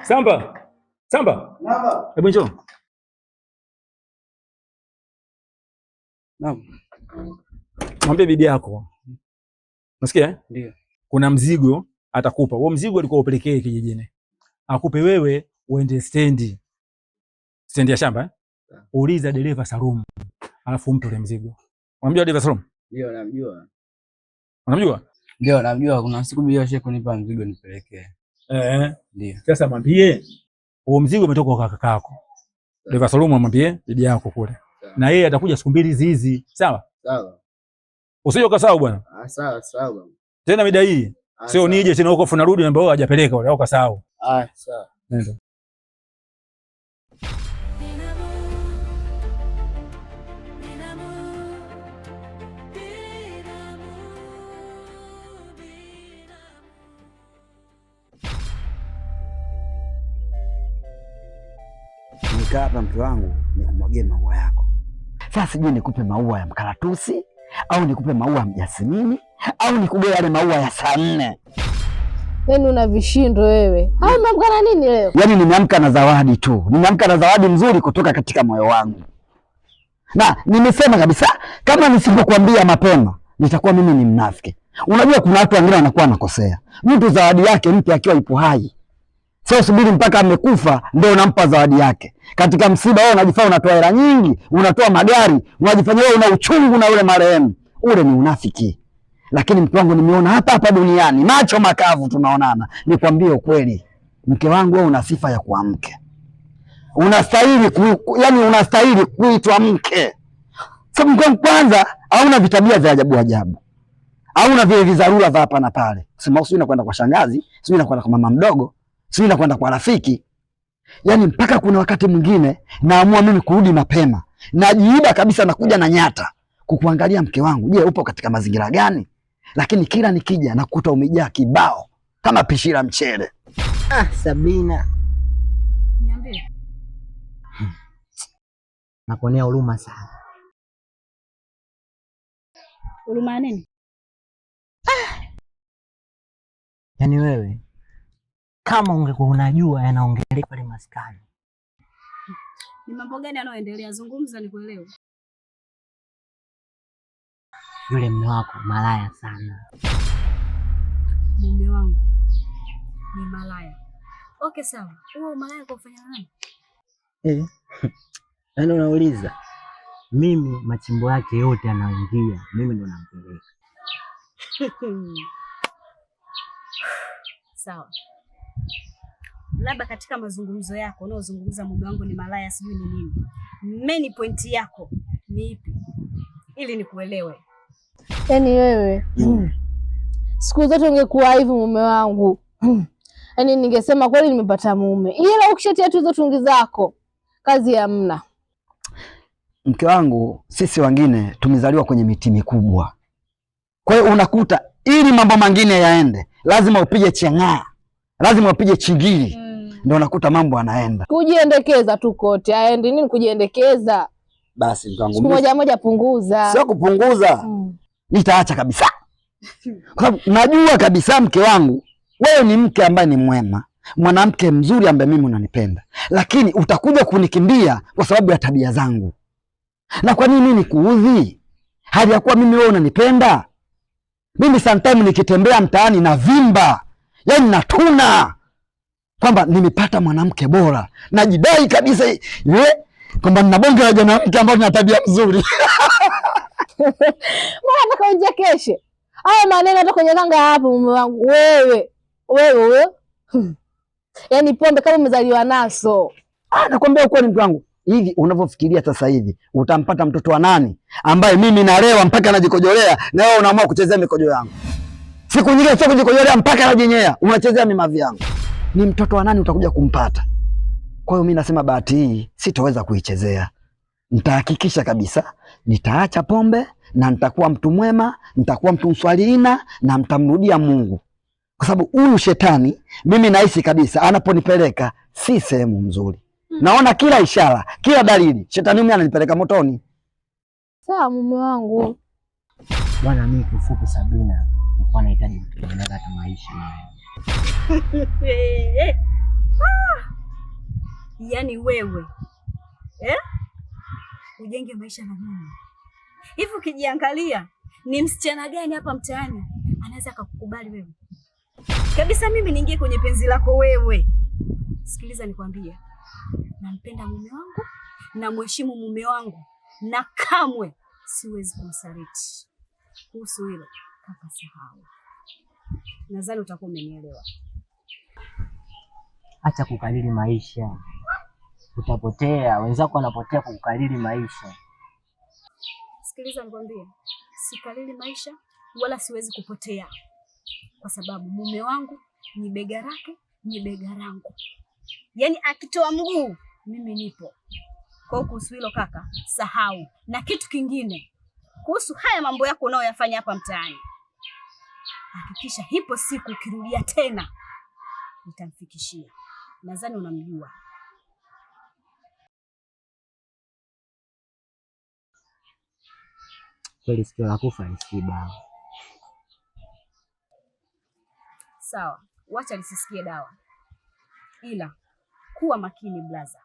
Samba. Samba. Namba. Hebu njoo. Naam. Mwambie bibi yako. Unasikia? Ndio. Kuna mzigo atakupa. Huo mzigo alikuwa upelekee kijijini. Akupe wewe uende stendi. Stendi ya shamba. Uliza dereva Salum. Alafu umpe ule mzigo. Unamjua dereva Salum? Ndio, namjua. Unamjua? Ndio, namjua. Kuna siku bibi yake kunipa mzigo nipelekee. Ndio. Sasa mwambie huo mzigo umetoka kwa kakako. Dereva Salum mwambie bibi yako kule. Na yeye atakuja siku mbili hizi. Sawa? Sawa. Usije ukasahau bwana. Sawa, sawa. Tena mida hii. Sio nije tena huko funarudi na ambao hajapeleka wale au kasahau. Sawa. Nenda. Nikaa hapa mke wangu nikumwagie maua yako. Sasa sijui nikupe maua ya mkaratusi au nikupe maua ya mjasimini au nikugee yale maua ya saa 4. Yaani una vishindo wewe. Hao umeamka na nini leo? Yaani nimeamka na zawadi tu. Nimeamka na zawadi nzuri kutoka katika moyo wangu. Na nimesema kabisa kama nisipokuambia mapema nitakuwa mimi ni mnafiki. Unajua kuna watu wengine wanakuwa wanakosea. Mtu zawadi yake mtu akiwa ipo hai. Sio subiri mpaka amekufa ndio unampa zawadi yake. Katika msiba wewe unajifanya unatoa hela nyingi, unatoa magari, unajifanya wewe una uchungu na yule marehemu. Ule ni unafiki. Lakini mke wangu nimeona hapa duniani, macho makavu tunaonana. Nikwambie ukweli, mke wangu wewe una sifa ya kuwa mke. Unastahili unastahili kuitwa mke. Sababu mke wangu kwanza hauna vitabia vya ajabu ajabu. Hauna vile vizarura vya hapa na pale. Sema usije unakwenda kwa shangazi, usije unakwenda kwa mama mdogo, usije unakwenda kwa rafiki. Yaani mpaka kuna wakati mwingine naamua mimi kurudi mapema. Najiiba kabisa na kuja na nyata kukuangalia mke wangu. Je, upo katika mazingira gani? Lakini kila nikija nakuta umejaa kibao kama pishi la mchele. Sabina. Niambie. Nakuonea huruma sana. Huruma nini? Yaani wewe kama ungekuwa unajua yanaongeleka pale maskani. Ni mambo gani yanayoendelea? Zungumza nikuelewe. Yule mume wako malaya sana. Mume wangu ni malaya. Okay, sawa. Huo malaya kwa kufanya nani? Yaani unauliza. Mimi machimbo yake yote anaingia, mimi ndo nampeleka. Sawa. Labda katika mazungumzo yako unaozungumza mume wangu ni malaya sijui ni nini. Main point yako ni ipi? Ili nikuelewe. Yaani wewe siku zote ungekuwa hivi mume wangu. Yaani ningesema kweli nimepata mume. Ila ukishatia tu hizo tungi zako kazi hamna. Mke wangu sisi wengine tumezaliwa kwenye miti mikubwa. Kwa hiyo unakuta ili mambo mengine yaende lazima upige chang'aa. Lazima upige chingili. Ndio unakuta mambo yanaenda. Kujiendekeza tu kote. Aende nini kujiendekeza? Basi mke wangu. Siku moja punguza. Sio kupunguza. Nitaacha kabisa. Kwa sababu najua kabisa mke wangu wewe ni mke ambaye ni mwema, mwanamke mzuri ambaye mimi unanipenda. Lakini utakuja kunikimbia kwa sababu ya tabia zangu. Na kwa nini mimi nikuudhi? Hali ya kuwa mimi wewe unanipenda. Mimi sometimes nikitembea mtaani na vimba. Yaani natuna kwamba nimepata mwanamke bora. Najidai kabisa kwamba nina bonge la mwanamke ambaye ana tabia nzuri. Mbona nataka unjekeshe? Haya maneno hata kwenye kanga hapo mume wangu. Wewe. Yaani pombe kama umezaliwa naso. Nakwambia ukweli mtu wangu. Hivi unavyofikiria sasa hivi utampata mtoto wa nani ambaye mimi nalewa mpaka najikojolea na wewe unaamua kuchezea mikojo yangu? Siku nyingine sio kujikojolea mpaka najinyea, unachezea mimavi yangu. Ni mtoto wa nani utakuja kumpata? Kwa hiyo mimi nasema bahati hii sitaweza kuichezea. Nitahakikisha kabisa nitaacha pombe na nitakuwa mtu mwema, nitakuwa mtu mswalina na mtamrudia Mungu. Kwa sababu huyu shetani mimi nahisi kabisa anaponipeleka si sehemu nzuri. Naona kila ishara, kila dalili shetani mimi ananipeleka motoni. Sawa mume wangu. Bwana mimi kifupi Sabina, nilikuwa nahitaji kutengeneza maisha nayo. Yaani wewe ujenge maisha na mimi hivi? Ukijiangalia ni msichana gani hapa mtaani anaweza akakukubali wewe kabisa mimi niingie kwenye penzi lako wewe? Sikiliza nikwambie, nampenda mume wangu, namheshimu mume wangu, na kamwe siwezi kumsaliti. Kuhusu hilo kaka, sahau. Nadhani utakuwa umenielewa. Acha kukalili maisha, utapotea. Wenzako wanapotea kukalili maisha. Sikiliza nikwambie, sikalili maisha wala siwezi kupotea, kwa sababu mume wangu ni bega lake, ni bega langu. Yaani akitoa mguu mimi nipo. Kwa hiyo kuhusu hilo kaka, sahau. Na kitu kingine, kuhusu haya mambo yako unayoyafanya hapa mtaani, hakikisha hipo siku ukirudia tena nitamfikishia. Nadhani unamjua. Kweli sikio la kufa lisikii dawa. Sawa, wacha lisisikie dawa, ila kuwa makini blaza.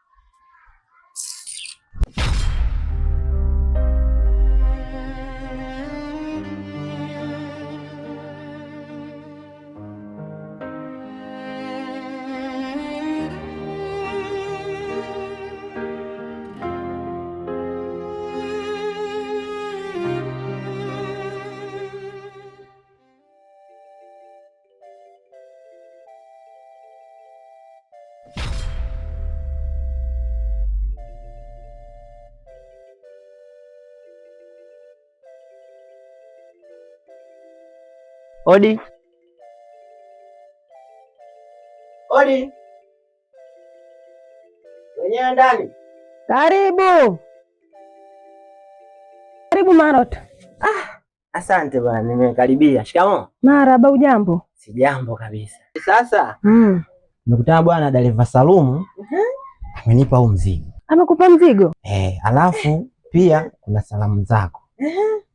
Odi. Odi. Wenyewe ndani. Karibu. Karibu Marot. Asante bwana, nimekaribia. Shikamoo. Marahaba, ujambo? Sijambo kabisa. Sasa nimekutana bwana dereva Salumu. Amenipa huu mzigo. Amekupa mzigo? Alafu pia kuna salamu zako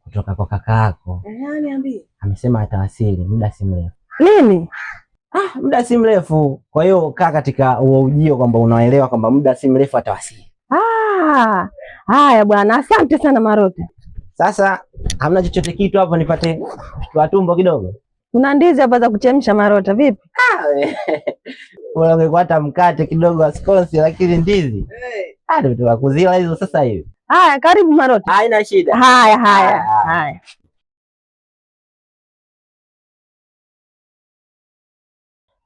kutoka kwa kaka yako. Niambie. Amesema atawasili muda si mrefu. Lini? Muda si mrefu. Kwa hiyo kaa katika huo ujio kwamba unaelewa kwamba muda si mrefu atawasili. Haya bwana, asante sana Marote. Sasa hamna chochote kitu hapo nipate kwa tumbo kidogo? Kuna ndizi hapa za kuchemsha Marota, vipi? Bora ungekuwa hata mkate kidogo wa skonsi, lakini ndizi. Ndio tunakuzila hizo sasa hivi. Haya, karibu Marota. Haina shida. Haya.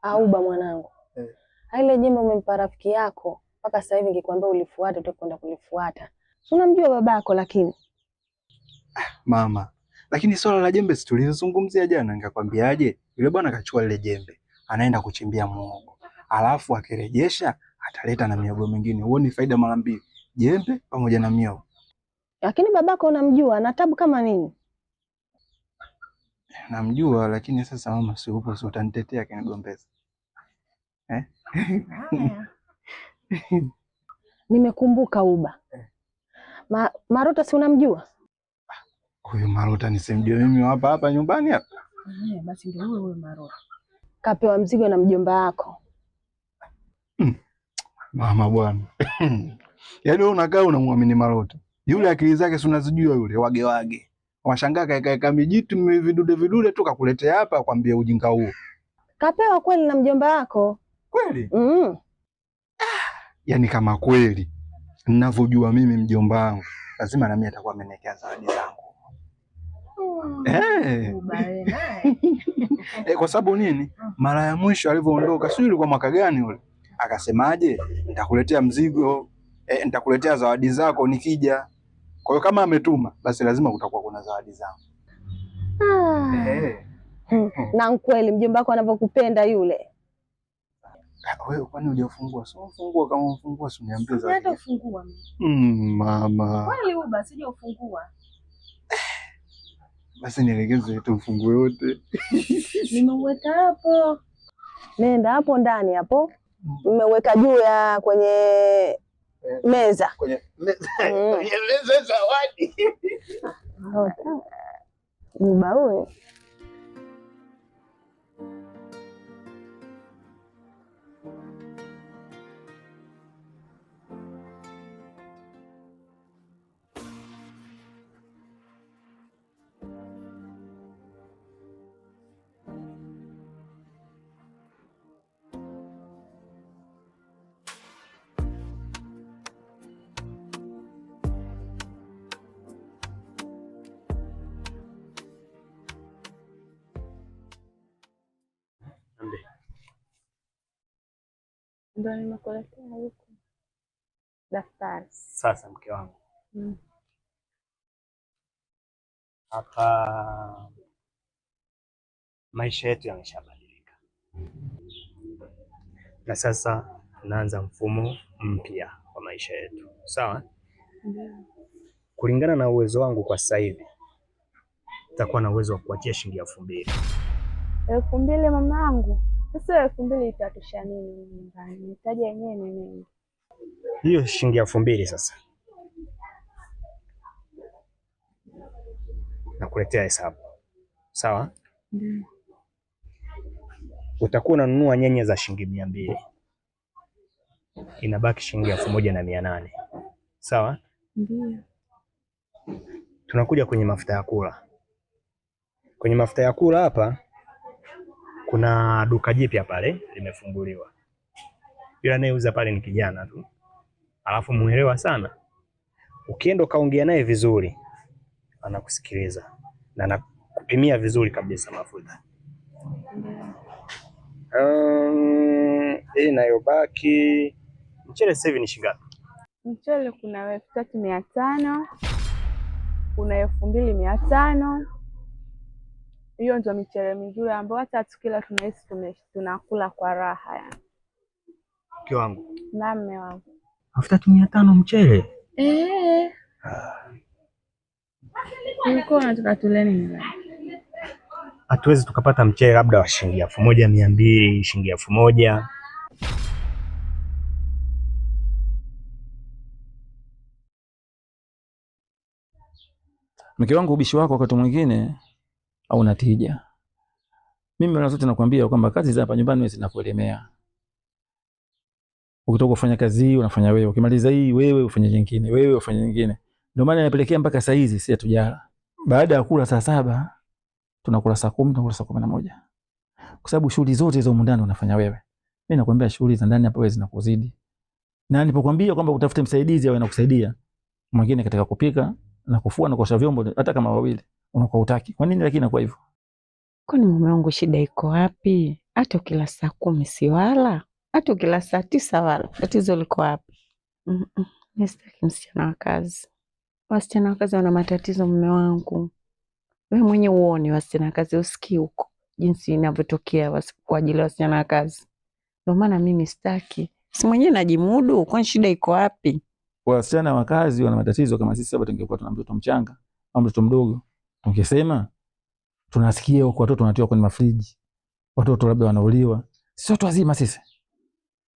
Auba mwanangu. Ile jembe umempa rafiki yako mpaka sasa hivi nikikwambia ulifuate utakwenda kulifuata. Unamjua babako lakini. Mama, lakini swala la jembe tulizungumzia jana, nikakwambiaje? Yule bwana kachukua lile jembe, anaenda kuchimbia muhogo. Alafu akirejesha ataleta na miogo mingine. Huo ni faida mara mbili. Jembe pamoja na miogo. Lakini babako unamjua, ana tabu kama nini? Namjua, lakini sasa mama, si upo, si utanitetea kinigombeza. Nimekumbuka Uba. Marota si unamjua? Huyu Marota nisimjue mimi hapa nyumbani hapa. Basi ndio huyo Marota. Kapewa mzigo na mjomba wako. Mama bwana. Yaani wewe unakaa unamwamini Marota. Yule akili zake si unazijua yule wage. Washangaa kaeka mijitu vidude tu kakuletea hapa kwambia ujinga huo. Kapewa kweli na mjomba wako. Kweli? Yaani kama kweli ninavyojua mimi mjomba wangu, lazima na mimi atakuwa amenekea zawadi zangu. Kwa sababu nini? Mara ya mwisho alivyoondoka, sio ilikuwa mwaka gani ule? Akasemaje? Nitakuletea mzigo, nitakuletea zawadi zako nikija. Kwa hiyo kama ametuma, basi lazima kutakuwa kuna zawadi zangu. Na kweli mjomba wako anavyokupenda yule. Wewe kwani hujafungua? Sio ufungua, kama ufungua si niambie zawadi. Hata ufungua mimi. Mama. Kweli Uba sije ufungua. Basi nielekeze tu ufungue wote. Nimeweka hapo. Nenda hapo ndani hapo. Nimeweka juu ya kwenye meza. Kwenye meza zawadi. Uba wewe. Ndio nimekuletea huko daftari. Sasa mke wangu, hapa maisha yetu yameshabadilika, na sasa tunaanza mfumo mpya wa maisha yetu, sawa? Kulingana na uwezo wangu kwa sasa hivi nitakuwa na uwezo wa kuachia shilingi 2000. 2000 mama yangu? Sasa 2000 itatosha nini nyumbani? Nihitaji yenyewe ni nini? Hiyo shilingi 2000 sasa nakuletea hesabu, sawa? Utakuwa unanunua nyanya za shilingi 200, inabaki shilingi 1800, sawa? Ndio. Tunakuja kwenye mafuta ya kula. Kwenye mafuta ya kula hapa kuna duka jipya pale limefunguliwa. Yule anayeuza pale ni kijana tu, alafu muelewa sana. Ukienda ukaongea naye vizuri, anakusikiliza na anakupimia vizuri kabisa mafuta. Inayobaki mchele sasa hivi ni shilingi ngapi? Mchele kuna 3500, kuna 2500. Hiyo ndio michele mizuri ambayo hata tukila tunahisi tunakula kwa raha yani. Mke wangu. Na mume wangu. 3500 mchele? Ulikuwa unataka tule nini? Hatuwezi tukapata mchele labda wa shilingi 1200, shilingi 1000. Mke wangu, ubishi wako wakati mwingine au natija. Mimi mara zote nakwambia kwamba kazi za hapa nyumbani wewe zinakuelemea. Ukitoka kufanya kazi hii unafanya wewe, ukimaliza hii wewe ufanye nyingine, wewe ufanye nyingine. Ndio maana inapelekea mpaka saa hizi si hatujala. Baada ya kula saa 7 tunakula saa 10, tunakula saa 11. Kwa sababu shughuli zote za ndani unafanya wewe. Mimi nakwambia shughuli za ndani hapa wewe zinakuzidi. Na nilipokuambia kwamba utafute msaidizi awe anakusaidia, mwingine katika kupika na kufua na kuosha vyombo, hata kama wawili unakuwa utaki. Kwa nini lakini inakuwa hivyo? Kwani mume wangu shida iko wapi? Hata ukila saa 10 si wala, hata ukila saa 9 wala. Tatizo liko wapi? Mimi sitaki msichana wa kazi. Wasichana wa kazi wana matatizo mume wangu. Wewe mwenyewe uone wasichana wa kazi, usikii huko jinsi inavyotokea kwa ajili ya wasichana wa kazi. Ndio maana mimi sitaki. Si mwenyewe najimudu, kwani shida iko wapi? Wasichana wa kazi wana matatizo kama sisi hapa tungekuwa tuna mtoto mchanga au mtoto mdogo. Tungesema tunasikia huko watoto wanatiwa kwenye mafriji. Watoto labda wanauliwa. Sio watu wazima sisi.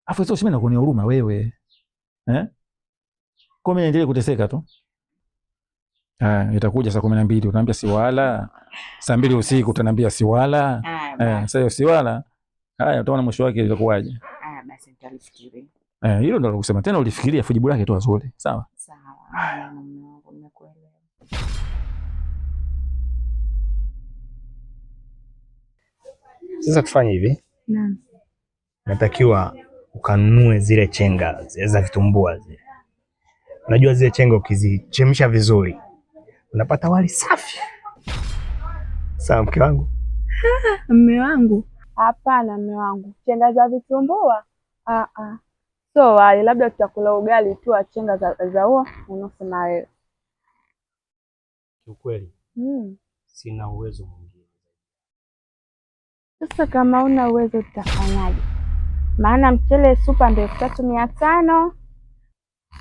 Afu sio mimi nakuonea huruma wewe. Kwa mimi naendelee kuteseka tu. Itakuja saa 12 utaniambia si wala. Saa 2 usiku utaniambia si wala. Sasa si wala. Haya utaona mwisho wake itakuwaje. Basi nitalifikiria. Hilo ndio kusema tena ulifikiria afu jibu lake tu zuri. Sawa? Sawa. Mume wangu nimekuelewa. Sasa tufanye hivi. Naam. Natakiwa ukanunue zile chenga za vitumbua zile. Unajua zile chenga ukizichemsha vizuri unapata wali safi. Sawa mke wangu? Mume wangu? Hapana mume wangu. Chenga za vitumbua? So wali, labda tutakula ugali tu wa chenga za huo unasema wewe. Kiukweli sina uwezo mwingine. Sasa kama una uwezo tutafanyaje? Maana mchele supa ndio 3500,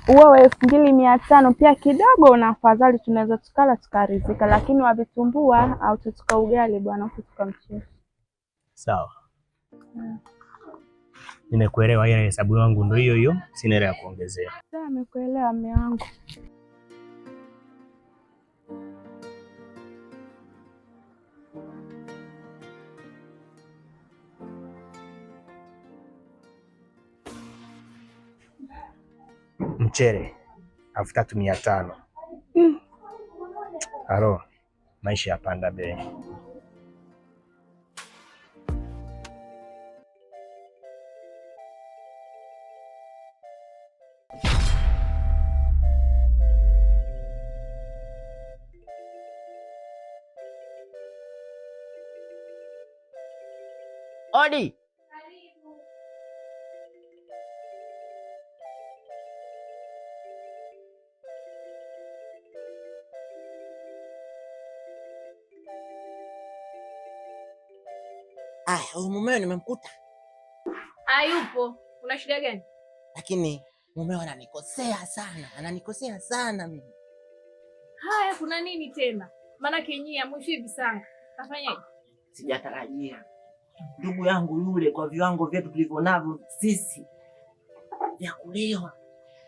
huo wa 2500 pia kidogo na afadhali tunaweza tukala tukaridhika, lakini wa vitumbua au tutuka ugali bwana, tutuka mchele. Sawa. Nimekuelewa, ile hesabu yangu ndio hiyo hiyo, sina ile ya kuongezea. Sawa, nimekuelewa mume wangu. Mchele 3500. Halo, maisha yapanda bei. Odi. Aya, huyu mumeo nimemkuta. Hayupo. Una shida gani? Lakini mumeo ananikosea sana mimi. Haya, kuna nini tena? Maana kenyia mwishi visanga. Kafanyaje? Sijatarajia. Ndugu yangu yule kwa viwango vyetu tulivyonavyo sisi vya kulewa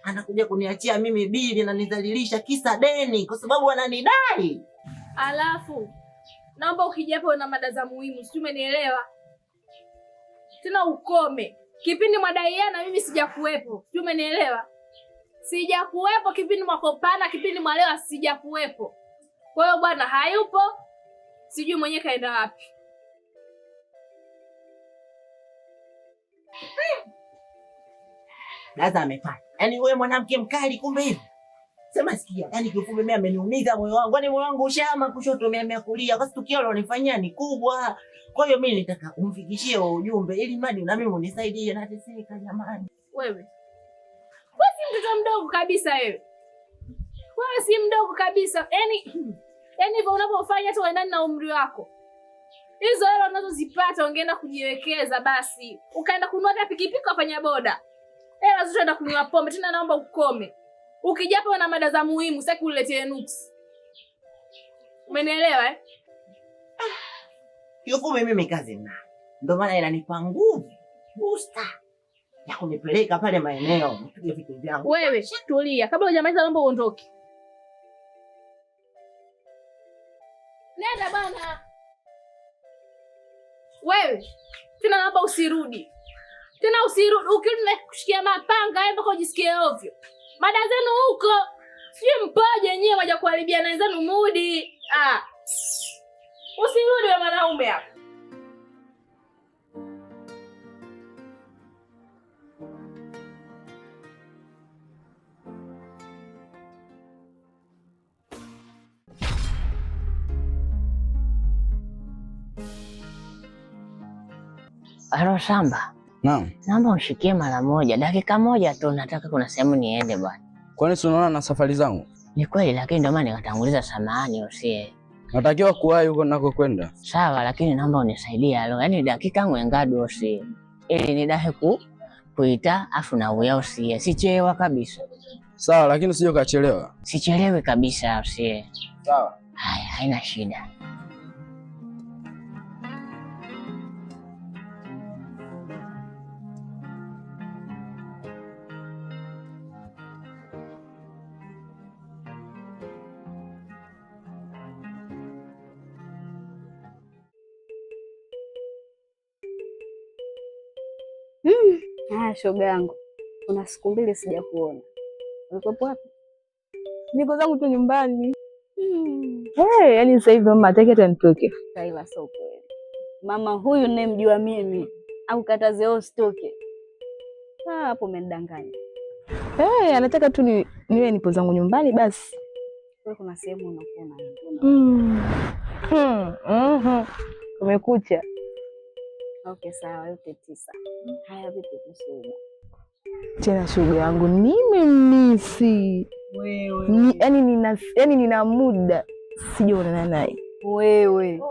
anakuja kuniachia mimi bili na nidhalilisha kisa deni kwa sababu ananidai. Alafu naomba ukijapo na mada za muhimu, sio umenielewa? Tena ukome. Kipindi mwadaiana mimi sijakuwepo. Sio umenielewa? Sijakuwepo kipindi mwakopana, kipindi mwalewa sijakuwepo. Kwa hiyo bwana hayupo. Sijui mwenyewe kaenda wapi. Laza amefanya. Yaani wewe mwanamke mkali kumbe hivi. Sema sikia, yaani kiufupi mimi ameniumiza moyo wangu. Yaani moyo wangu ushama kushoto mia kulia. Kwa sababu tukio alilonifanyia ni kubwa. Kwa hiyo mimi nitaka kumfikishie ujumbe ili mradi na mimi unisaidie na teseka jamani. Wewe si mtoto mdogo kabisa wewe. Wewe si mdogo kabisa. Yaani hivyo unapofanya tu uendane na umri wako. Hizo hela unazozipata ungeenda kujiwekeza basi. Ukaenda kununua hata pikipiki ufanya boda. Hela zote enda kunywa pombe, tena naomba ukome. Ukijapo na mada za muhimu, sitaki uletee nuksi. Umenielewa eh? Kiufupi mimi kazi ninayo. Ndio maana inanipa nguvu. Booster. Ya kunipeleka pale maeneo, nipige vitu vyangu. Wewe, tulia. Kabla hujamaliza naomba uondoke. Nenda bana. Wewe, tena naomba usirudi. Tena usirudi. Ukirudi na kushikia mapanga, hapo kwa jisikie ovyo. Mada zenu huko. Sio mpoje yenyewe waje kuharibia na wenzenu mudi. Usirudi wewe mwanaume hapa. Halo Samba. Naam. Naomba unishikie mara moja, dakika moja tu, nataka kuna sehemu niende bwana. Kwani si unaona na safari zangu? Ni kweli, lakini ndio maana nikatanguliza samahani usie. Natakiwa kuwahi huko nako kwenda. Sawa, lakini naomba unisaidie halo. Yaani dakika ngengado usie. Ili nidahe kuita afu na uya usie. Sichelewa kabisa. Sawa, lakini usije ukachelewa. Sichelewe kabisa usie. Sawa. Haya, haina shida. Haya shoga yangu. Kuna siku mbili sijakuona. Ulikuwa wapi? Niko zangu tu nyumbani. Yaani sasa hivi mama hataki hata nitoke. Kaila sio kweli. Mama huyu ninayemjua mimi au kataze usitoke. Hapo umenidanganya. Anataka tu niwe nipo zangu nyumbani basi. Wewe kuna sehemu unakuona. Umekucha. Okay, sawa, yote 9. Haya vipi kusuba? Tena shughuli yangu nimemisi. Wewe. Yaani nina muda sijaonana naye. Wewe.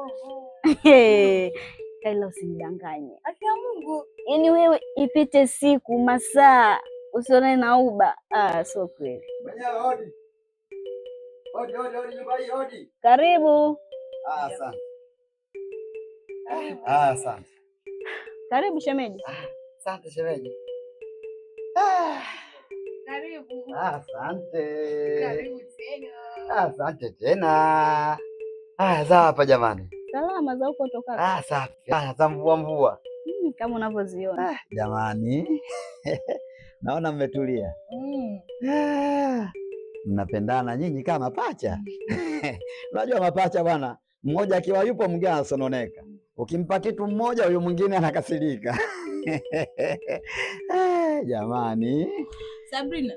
Kaila usinidanganye. Akia Mungu. Yaani wewe ipite siku, masaa usionane na Uba. Sio kweli. Hodi. Hodi nyumba hii hodi. Karibu. Asante. Asante. Karibu shemeji. Asante shemeji. Karibu. Asante. Karibu tena. Asante tena. Za hapa jamani. Salama za huko toka. Safi. Za mvua. Kama unavyoziona. Jamani. Naona mmetulia. Mnapendana nyinyi kama mapacha. Unajua mapacha bwana, mmoja akiwa yupo mwingine anasononeka. Ukimpa kitu mmoja huyo mwingine anakasirika. Jamani. Sabrina.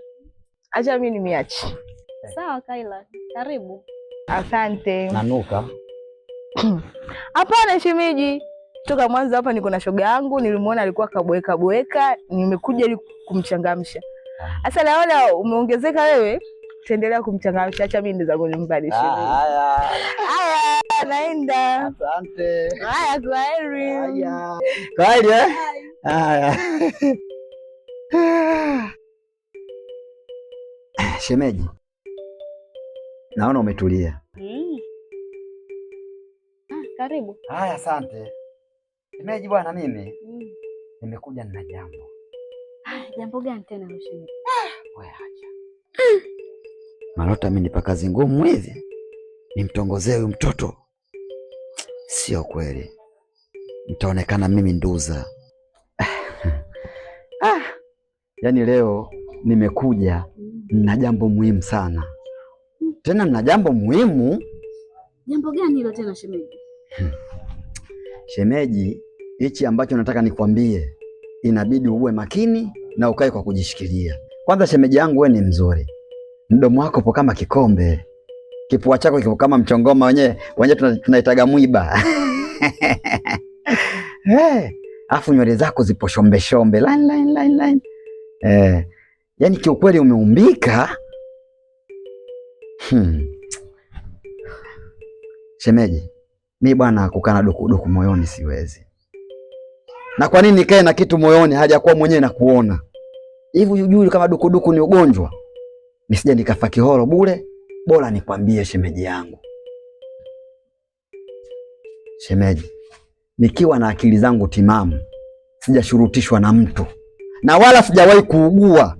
Acha mimi nimeacha. Sawa Kaila, karibu. Asante. Nanuka. Hapana shemeji. Toka mwanzo hapa niko na shoga yangu, nilimuona alikuwa kabweka, nimekuja ili kumchangamsha. Sasa naona umeongezeka wewe, tuendelea kumchangamsha. Acha mimi ndo zangu nyumbani shemeji. Haya. Haya, naenda. Asante. Haya, kwaheri. Haya. Kwaheri eh? Haya. Shemeji, naona umetulia. Karibu. Haya, asante. Shemeji bwana, mimi nimekuja nina jambo. Jambo gani tena shemeji? Wewe acha. Malota amenipa kazi ngumu hivi. Nimtongozee huyu mtoto. Sio kweli. Nitaonekana mimi nduza. Yaani leo nimekuja na jambo muhimu sana. Tena na jambo muhimu. Jambo gani hilo tena shemeji? Shemeji, hichi ambacho nataka nikwambie inabidi uwe makini na ukae kwa kujishikilia. Kwanza shemeji yangu, wewe ni mzuri. Mdomo wako upo kama kikombe. Kifua chako kipo kama mchongoma, wenyewe tunaitaga mwiba. Afu nywele zako zipo shombe shombe, line. Yaani kiukweli umeumbika. Shemeji, mi bwana kukana duku moyoni siwezi. Na kwa nini nikae na kitu moyoni hajakuwa mwenyewe na kuona? Hivi hujui kama duku ni ugonjwa? Nisije nikafa kihoro bure, bora nikwambie shemeji yangu. Shemeji, nikiwa na akili zangu timamu, sijashurutishwa na mtu. Na wala sijawahi kuugua.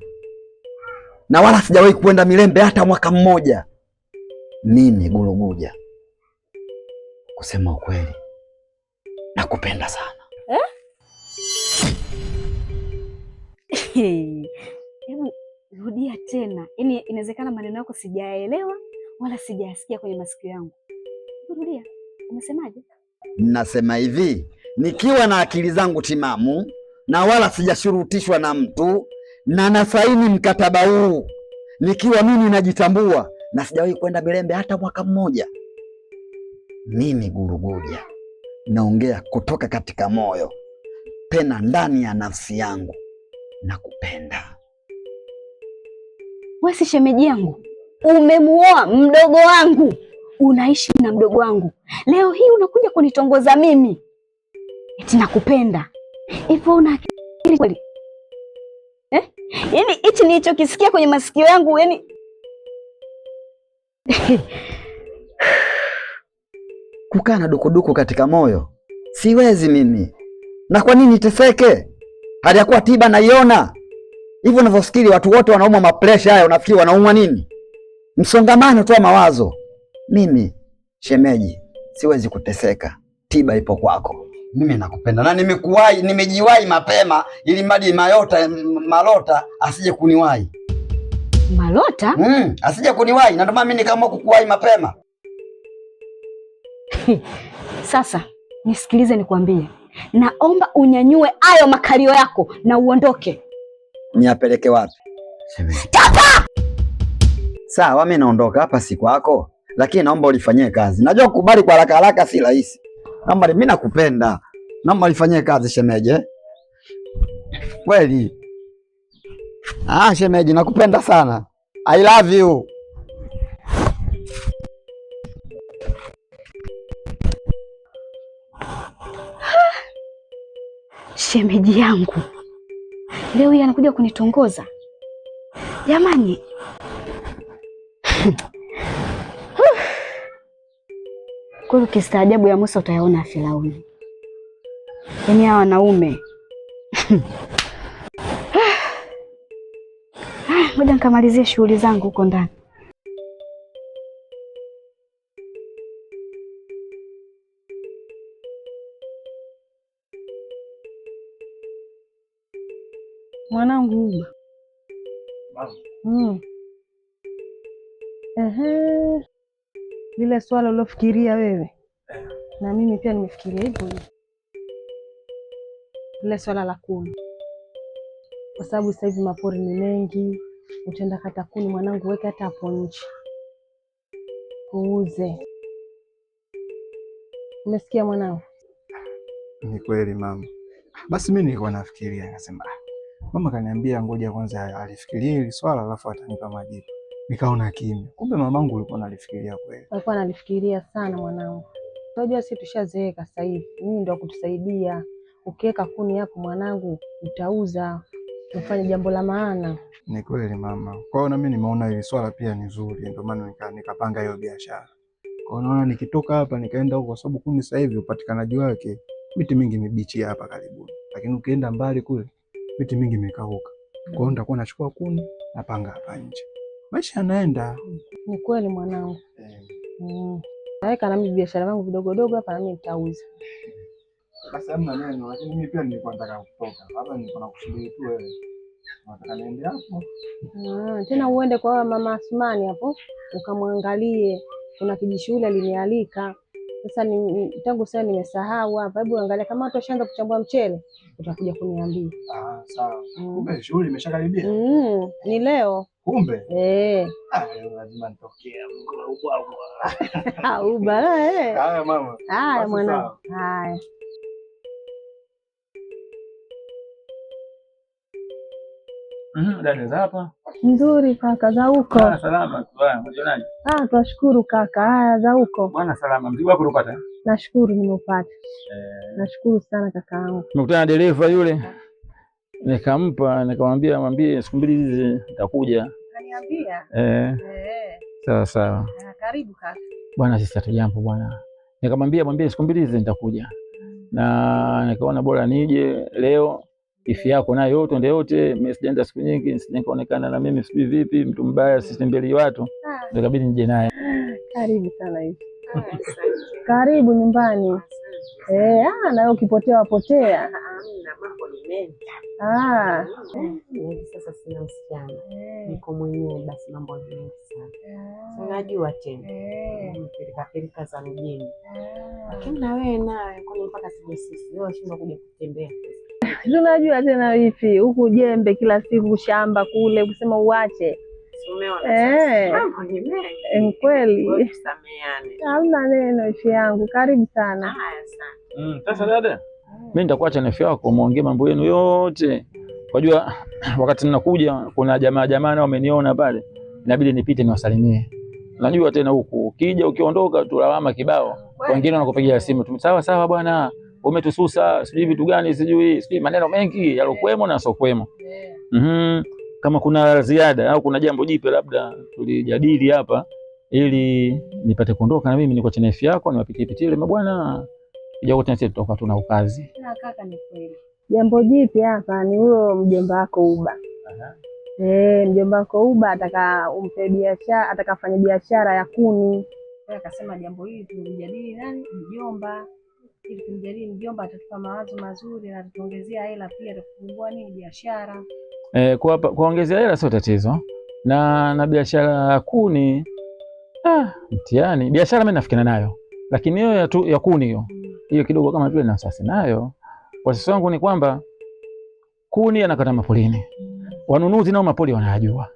Na wala sijawahi kwenda Milembe hata mwaka mmoja. Mimi Guluguja, kusema ukweli, nakupenda sana. Hebu rudia tena. Yaani inawezekana maneno yako sijaelewa wala sijasikia kwenye masikio yangu. Rudia. Umesemaje? Nasema hivi, nikiwa na akili zangu timamu na wala sijashurutishwa na mtu, na nasaini mkataba huu nikiwa mimi najitambua na sijawahi kwenda Milembe hata mwaka mmoja. Mimi Guluguja naongea kutoka katika moyo, tena ndani ya nafsi yangu, nakupenda. Wewe si shemeji yangu, umemuoa mdogo wangu, unaishi na mdogo wangu, leo hii unakuja kunitongoza mimi eti nakupenda. Hivyo una akili kweli? Yaani hichi nilichokisikia kwenye masikio yangu, yaani kukaa na dukuduku katika moyo siwezi mimi. Na kwa nini niteseke? Haliyakuwa tiba naiona. Hivyo unavyofikiri watu wote wanaumwa mapresha haya, unafikiri wanaumwa nini? Msongamano tu wa mawazo. Mimi shemeji siwezi kuteseka. Tiba ipo kwako. Mimi nakupenda na nimejiwahi mapema ili mradi Malota asije kuniwahi. Malota? Asije kuniwahi, na ndio maana mimi nikaamua kukuwahi mapema. Sasa nisikilize nikwambie. Naomba unyanyue hayo makalio yako na uondoke. Niapeleke wapi? Tata! Sawa, mimi naondoka, hapa si kwako, lakini naomba ulifanyie kazi. Najua kukubali kwa haraka haraka si rahisi. Naomba, mimi nakupenda. Naomba ulifanyie kazi shemeji. Kweli. Shemeji nakupenda sana. I love you. Shemeji yangu leo hii anakuja kunitongoza jamani. Kwa hiyo kistaajabu ya Musa utayaona Firauni. Yaani hawa wanaume. Ngoja nikamalizie shughuli zangu huko ndani. Mwanangu Uba. Lile swala ulofikiria wewe na mimi pia nimefikiria hivyo. Lile swala la kuni, kwa sababu sasa hivi mapori ni mengi, utaenda kata kuni mwanangu, weke hata hapo nje uuze. Umesikia mwanangu? Ni kweli mama. Basi mimi nilikuwa nafikiria, nikasema mama kaniambia ngoja kwanza alifikirie hili swala alafu atanipa majibu. Nikaona kimya. Kumbe mamangu alikuwa analifikiria kweli. Alikuwa analifikiria sana mwanangu. Unajua sisi tushazeeka sasa hivi. Mimi ndio kutusaidia. Ukiweka kuni hapo mwanangu utauza. Ufanye jambo la maana. Ni kweli mama. Kwa hiyo na mimi nimeona hili swala pia ni zuri, ndio maana nikapanga hiyo biashara. Kwa hiyo naona nikitoka hapa nikaenda huko, kwa sababu kuni sasa hivi upatikanaji wake miti mingi mibichi hapa karibuni, lakini ukienda mbali kule miti mingi imekauka. Kwa hiyo nitakuwa nachukua kuni napanga hapa nje, maisha yanaenda. Ni kweli mwanangu. Naweka na mimi biashara yangu vidogo dogo hapa na mimi nitauza. Basi hamna neno, lakini mimi pia nilikuwa nataka kutoka hapa, nilikuwa nakusubiri tu wewe. Nataka niende hapo. Tena uende kwa mama Asmani hapo ukamwangalie, kuna kijishule alinialika. Sasa tangu sasa nimesahau hapa. Hebu angalia kama watu washaanza kuchambua mchele utakuja kuniambia. Sawa. Kumbe shughuli imeshakaribia. Ni leo. Kumbe? Lazima nitokee ubala. Haya mama. Haya mwanangu. Haya. Dada za hapa. Nzuri kaka, za huko. Salama tu. Unaonaje? Twashukuru kaka. Haya, za huko. Bwana salama. Mzigo wako ulipata? Nashukuru nimeupata. Nashukuru sana kakaangu. Nimekutana na dereva yule. Nikamwambia mwambie siku mbili hizi nitakuja. Kaniambia? Sawa. Karibu kaka. Bwana sisi hatujambo bwana. Nikamwambia mwambie siku mbili hizi nitakuja. Na nikaona bora nije leo. Ifi yako nayo yote ndio yote, mimi sijaenda siku nyingi, nikaonekana na mimi sijui vipi, mtu mbaya sitembelei watu. Ndio kabidi nije naye. Karibu sana hivi. Karibu nyumbani. Na wewe ukipotea wapotea. Hamna, mambo ni mengi. Sasa sina msichana. Niko mwenyewe, basi mambo ni mengi sana. Unajua tena. Pilika za mjini. Lakini na wewe kwani mpaka sisi wewe unashindwa kuja kutembea. Tunajua tena vipi huku jembe kila siku shamba kule kusema uache. Umeona mambo ni mengi. Kweli. Tusameane. Hamna neno ifi yangu. Karibu sana. Haya sana. Sasa dada. Mimi nitakuacha na ifi yako muongee mambo yenu yote. Unajua wakati ninakuja kuna jamaa nao wameniona pale. Inabidi nipite niwasalimie. Unajua tena huku ukija ukiondoka tulawama kibao. Wengine wanakupigia simu tu. Sawa bwana. Umetususa sijui vitu gani sijui maneno mengi yalokuwemo na sokuwemo. Kama kuna ziada au kuna jambo jipya labda tulijadili hapa ili nipate kuondoka na mimi niko chini ifi yako niwapitie ile bwana. Kijao tena sisi tutakuwa tuna ukazi. Kaka ni kweli. Jambo jipya hapa ni huyo mjomba wako Uba. Mjomba wako Uba umpe biashara, atakafanya biashara ya kuni. Yeye akasema jambo hili tulijadili nani? Mjomba. Ili kumjadili mjomba atatupa mawazo mazuri na tuongezea hela pia tukufungua biashara. Kuongezea hela sio tatizo. Na biashara ya kuni mtihani. Biashara mimi nafikana nayo. Lakini hiyo ya kuni hiyo kidogo kama vile na sasa nayo. Kwa sasa wangu ni kwamba kuni anakata mapolini. Wanunuzi nao mapoli wanajua.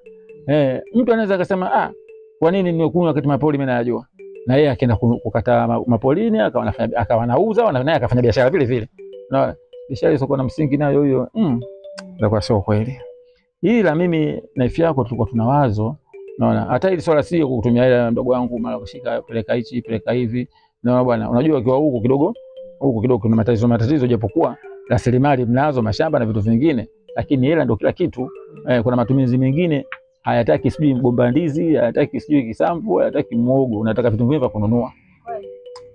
Mtu anaweza akasema kwa nini nimekuni wakati mapoli mimi najua. Na yeye akaenda kukata mapolini akawa anauza naye akafanya biashara vile vile. Na biashara hizo na msingi nayo hiyo ndio sio kweli. Ila mimi na ifi yako tulikuwa tuna wazo, unaona hata ile swala sio kutumia ile mdogo wangu mara kushika peleka hichi peleka hivi. Na bwana unajua ukiwa huko kidogo kuna matatizo japokuwa rasilimali mnazo mashamba na vitu vingine, lakini hela ndio kila kitu. Kuna matumizi mengine hayataki sijui mgomba ndizi, hayataki sijui kisamvu, hayataki muogo, unataka vitu vingi vya kununua.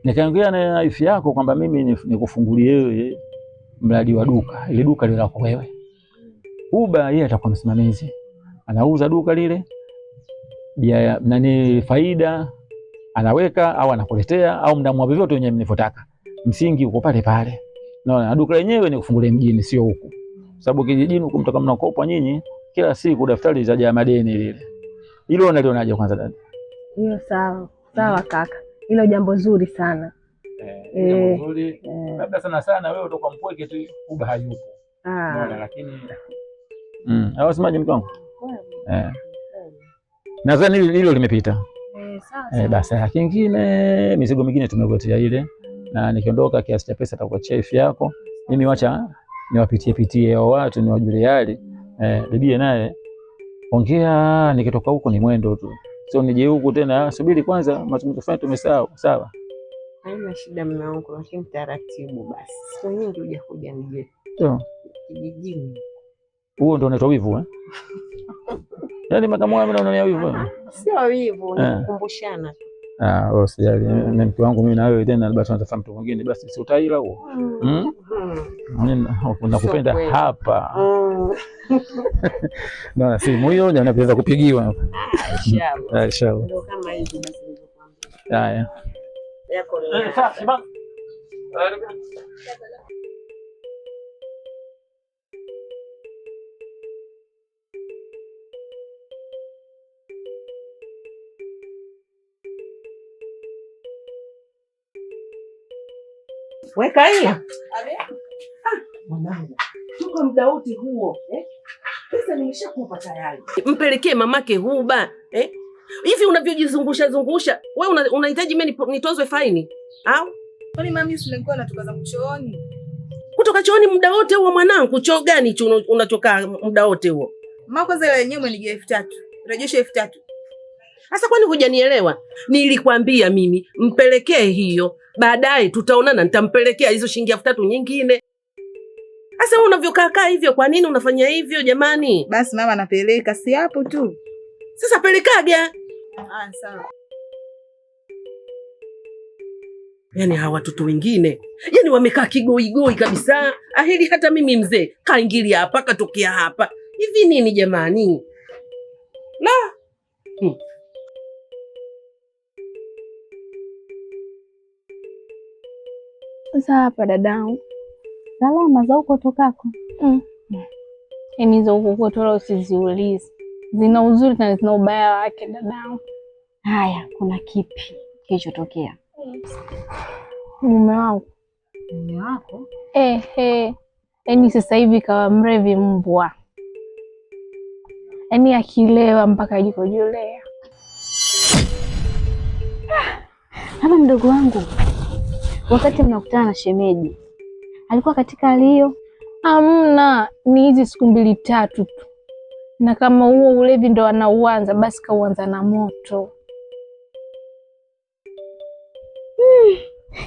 Nikaongea na ifi yako kwamba mimi nikufungulie wewe mradi wa duka. Ile duka lile lako wewe. Uba yeye atakuwa msimamizi. Anauza duka lile. Faida anaweka au anakuletea au mdamwa vyovyote wenyewe mnivotaka. Msingi uko pale pale. Unaona duka lenyewe ni kufungulia mjini sio huku. Sababu kijijini huko mtaka mnakopa nyinyi kila siku daftari za madeni lile. Hilo unalionaje kwanza dada? Hiyo sawa kaka. Hilo jambo zuri sana. Jambo zuri. Labda sana wewe utakuwa mpweke tu Uba hayupo. Unaona lakini hawasemaje mtu wangu? Nadhani hilo limepita. Sawa. Basi kingine mizigo mingine tumegotea ile na nikiondoka kiasi cha pesa atakuachia ifi yako. Mimi wacha niwapitie hao watu niwajulie hali. Bibie naye ongea nikitoka huko ni mwendo tu. Sio nije huku tena subiri kwanza mazungumzo fulani tumesahau. Sawa. Haina shida mume wangu, lakini taratibu basi. Siku nyingi hujakuja nije kijijini. Huo ndio unaitwa wivu eh? Yaani makamu wangu unaonea wivu. Sio wivu, ni kukumbushana tu. Usijali. Mke wangu mimi na wewe tena basi tunatafuta mtu mwingine basi si utaila huo. Nakupenda hapa. Na simu hiyo ndio inaweza kupigiwa hapa. Inshallah. Inshallah. Ndio kama hivi basi nilikwambia. Haya. Yako ni. Weka hiyo. Mwanangu, tuko muda wote huo pesa nimeshakupa tayari. Mpelekee mamake Huba hivi unavyojizungusha zungusha, wewe unahitaji mimi nitozwe faini au? Kwani mami si nilikuwa natoka zangu chooni? Kutoka chooni muda wote huo mwanangu? Choo gani hicho unachoka muda wote huo? Mama kwanza ile yenyewe umenigia 3000. Rejesha 3000. Sasa kwani hujanielewa? Nilikwambia mimi mpelekee hiyo. Baadaye tutaonana, nitampelekea hizo shilingi 3000 nyingine. Sasa wewe unavyokaa hivyo, kwa nini unafanya hivyo jamani? Basi mama napeleka, si hapo tu. Sasa pelekaga. Sawa. Yaani hawa watoto wengine, yaani wamekaa kigoigoi kabisa. Ahili hata mimi mzee, kaingilia hapa katokea hapa. Hivi nini jamani? La. Sasa hapa dadangu, salama za huko tokako? Yaani za huko kotola usiziulize, zina uzuri na zina ubaya wake dadangu. Haya, kuna kipi kilichotokea? Mume wangu. Mume wako? Yaani sasa hivi kawa mrevi mbwa, yaani akilewa mpaka ajikojolea. Ama mdogo wangu, wakati mnakutana na shemeji alikuwa katika hali hiyo? Hamna, ni hizi siku 2-3 tu, na kama huo ulevi ndo anauanza basi kauanza na moto.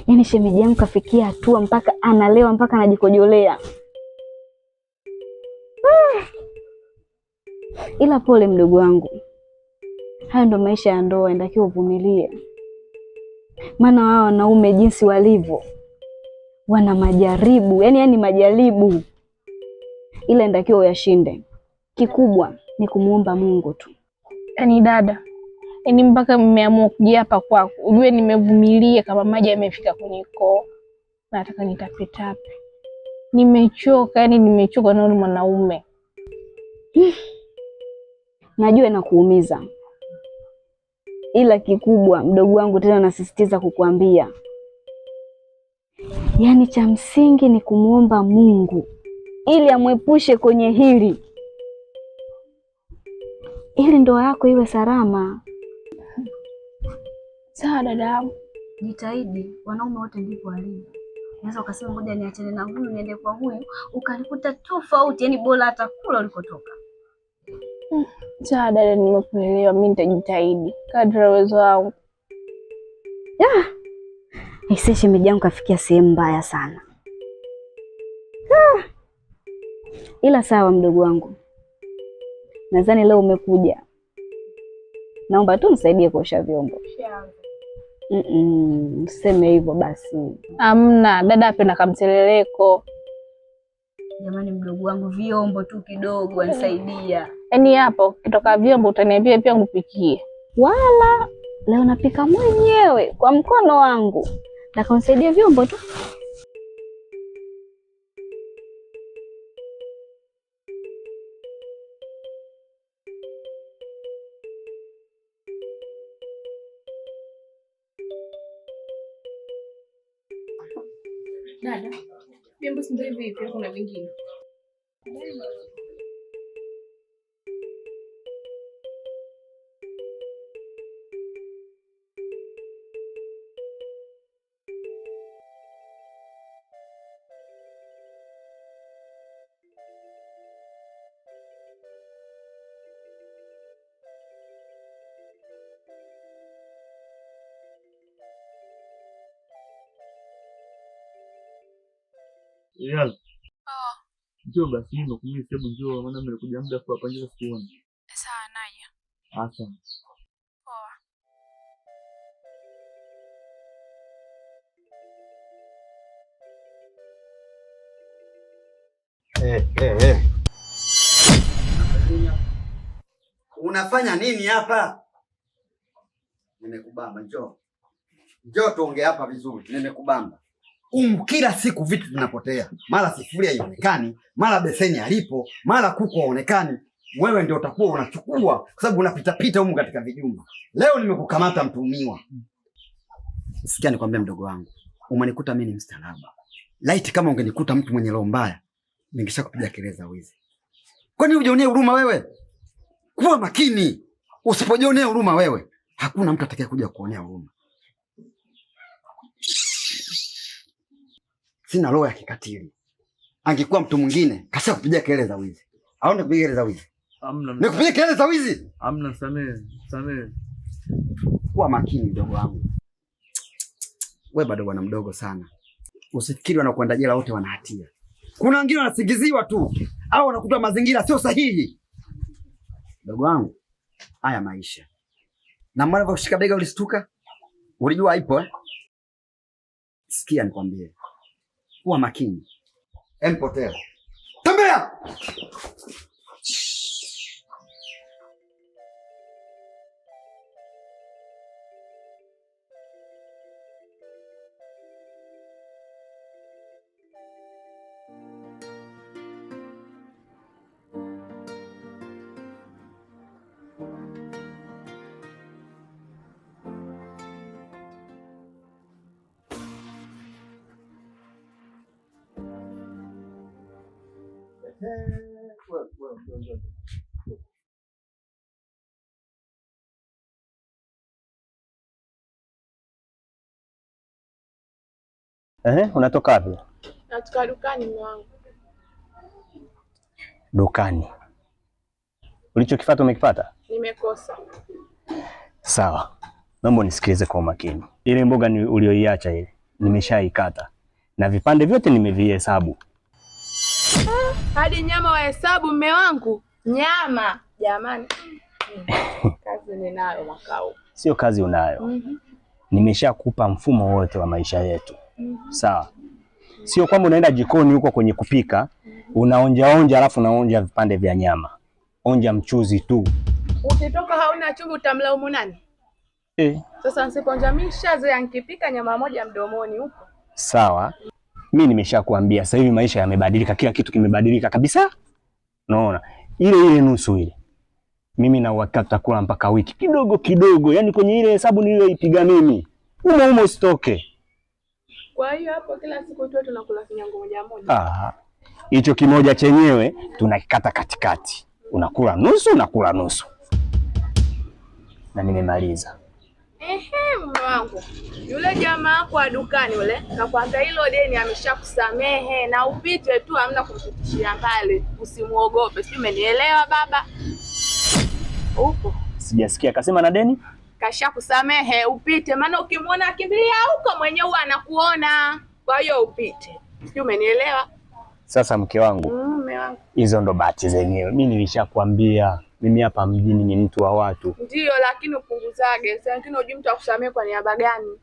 Yaani shemeji yangu kafikia hatua mpaka analewa mpaka anajikojolea. Ila pole mdogo wangu, hayo ndo maisha ya ndoa, inatakiwa uvumilie. Maana wao wanaume jinsi walivyo wana majaribu, yaani majaribu, ila inatakiwa uyashinde. Kikubwa ni kumuomba Mungu tu. Yaani dada, yaani mpaka mmeamua kuja hapa kwako, ujue nimevumilia kama maji yamefika kwenye koo. Nataka nitapetape. Nimechoka, yaani nimechoka na mwanaume. Najua inakuumiza, ila kikubwa mdogo wangu, tena nasisitiza kukuambia, yaani cha msingi ni kumuomba Mungu ili amwepushe kwenye hili, ili ndoa yako iwe salama. Sawa dadangu. Jitahidi, wanaume wote ndivyo walivyo. Unaweza ukasema ngoja niachane na huyu niende kwa huyu, ukalikuta tofauti, yaani bora hata kula ulikotoka. Sawa dada, nimekuelewa. Mimi nitajitahidi kadri ya uwezo wangu. Aisee, shemeji yangu kafikia sehemu mbaya sana. Ila sawa mdogo wangu, nadhani leo umekuja, naomba tu nisaidie kuosha vyombo. Useme hivyo basi. Amna, dada apenda kamseleleko. Jamani mdogo wangu, vyombo tu kidogo anisaidia. Yaani hapo kitoka vyombo utaniambia pia ngupikie. Wala leo napika mwenyewe kwa mkono wangu, nataka unisaidie vyombo tu. Dada, vyombo si ndio hivi, kuna vingine. Yala. Njoo basi hino kumii sebu njoo maana nimekuja muda kwa hapa njoo sikuoni. Sawa naja. Asa. Poa. Unafanya nini hapa? Nimekubamba, njoo. Njoo tuongee hapa vizuri. Nimekubamba. Kila siku vitu vinapotea. Mara sufuria haionekani, mara beseni halipo, mara kuku haonekani. Wewe ndio utakuwa unachukua kwa sababu unapita pita humu katika vijumba. Leo nimekukamata mtuhumiwa. Sikia nikwambie mdogo wangu. Umenikuta mimi ni mstaarabu. Laiti kama ungenikuta mtu mwenye roho mbaya, ningeshakupiga keleza wizi. Kwani hujionea huruma wewe? Kuwa makini. Usipojionea huruma wewe, hakuna mtu atakayekuja kuonea huruma. Sina roho ya kikatili. Angekuwa mtu mwingine, kasha kupiga kelele za wizi. Haona kupiga kelele za wizi. Amna. Nikupiga kelele za wizi? Amna, samehe. Kuwa makini mdogo wangu. Wewe bado bwana mdogo sana. Usifikiri wanakwenda jela wote wana hatia. Kuna wengine wanasingiziwa tu au wanakuta mazingira sio sahihi. Mdogo wangu, haya maisha. Na mara kushika bega ulistuka? Ulijua ipo eh? Sikia nikwambie. Kuwa makini. Empotea. Tembea! Unatoka wapi? Natoka dukani mwanangu. Dukani. Ulichokifuata umekipata? Nimekosa. Sawa. Naomba nisikilize kwa umakini. Ile mboga ulioiacha ile, nimeshaikata. Na vipande vyote nimevihesabu. Hadi nyama wa hesabu mume wangu. Nyama. Jamani. Kazi ninayo makao. Sio kazi unayo. Nimeshakupa mfumo wote wa maisha yetu. Sawa. Sio kwamba unaenda jikoni huko kwenye kupika, unaonja alafu unaonja vipande vya nyama. Onja mchuzi tu. Ukitoka hauna chumvi utamlaumu nani? Sasa nisiponja mishazoea nikipika nyama moja mdomoni huko. Sawa. Mimi nimeshakwambia sasa hivi maisha yamebadilika, kila kitu kimebadilika kabisa. Unaona? Ile nusu ile. Mimi na uhakika tutakula mpaka wiki kidogo. Yaani kwenye ile hesabu niliyoipiga mimi. Umo usitoke. Kwa hiyo hapo kila siku tu tunakula kinyango moja. Hicho kimoja chenyewe tunakikata katikati. Unakula nusu. Na nimemaliza. Mume wangu. Yule jamaa wako wa dukani yule, nakwambia hilo deni ameshakusamehe na upite tu hamna kumfikishia mbali. Usimuogope. Sio umenielewa baba? Upo. Sijasikia akasema na deni? Kashakusamehe upite maana ukimwona akimbilia huko mwenyewe anakuona. Kwa hiyo upite. Sio umenielewa? Sasa mke wangu. Mume wangu. Hizo ndo bahati zenyewe. Mimi nilishakwambia mimi hapa mjini ni mtu wa watu. Ndio lakini upunguzage. Sasa lakini unajui mtu akusamehe kwa niaba gani?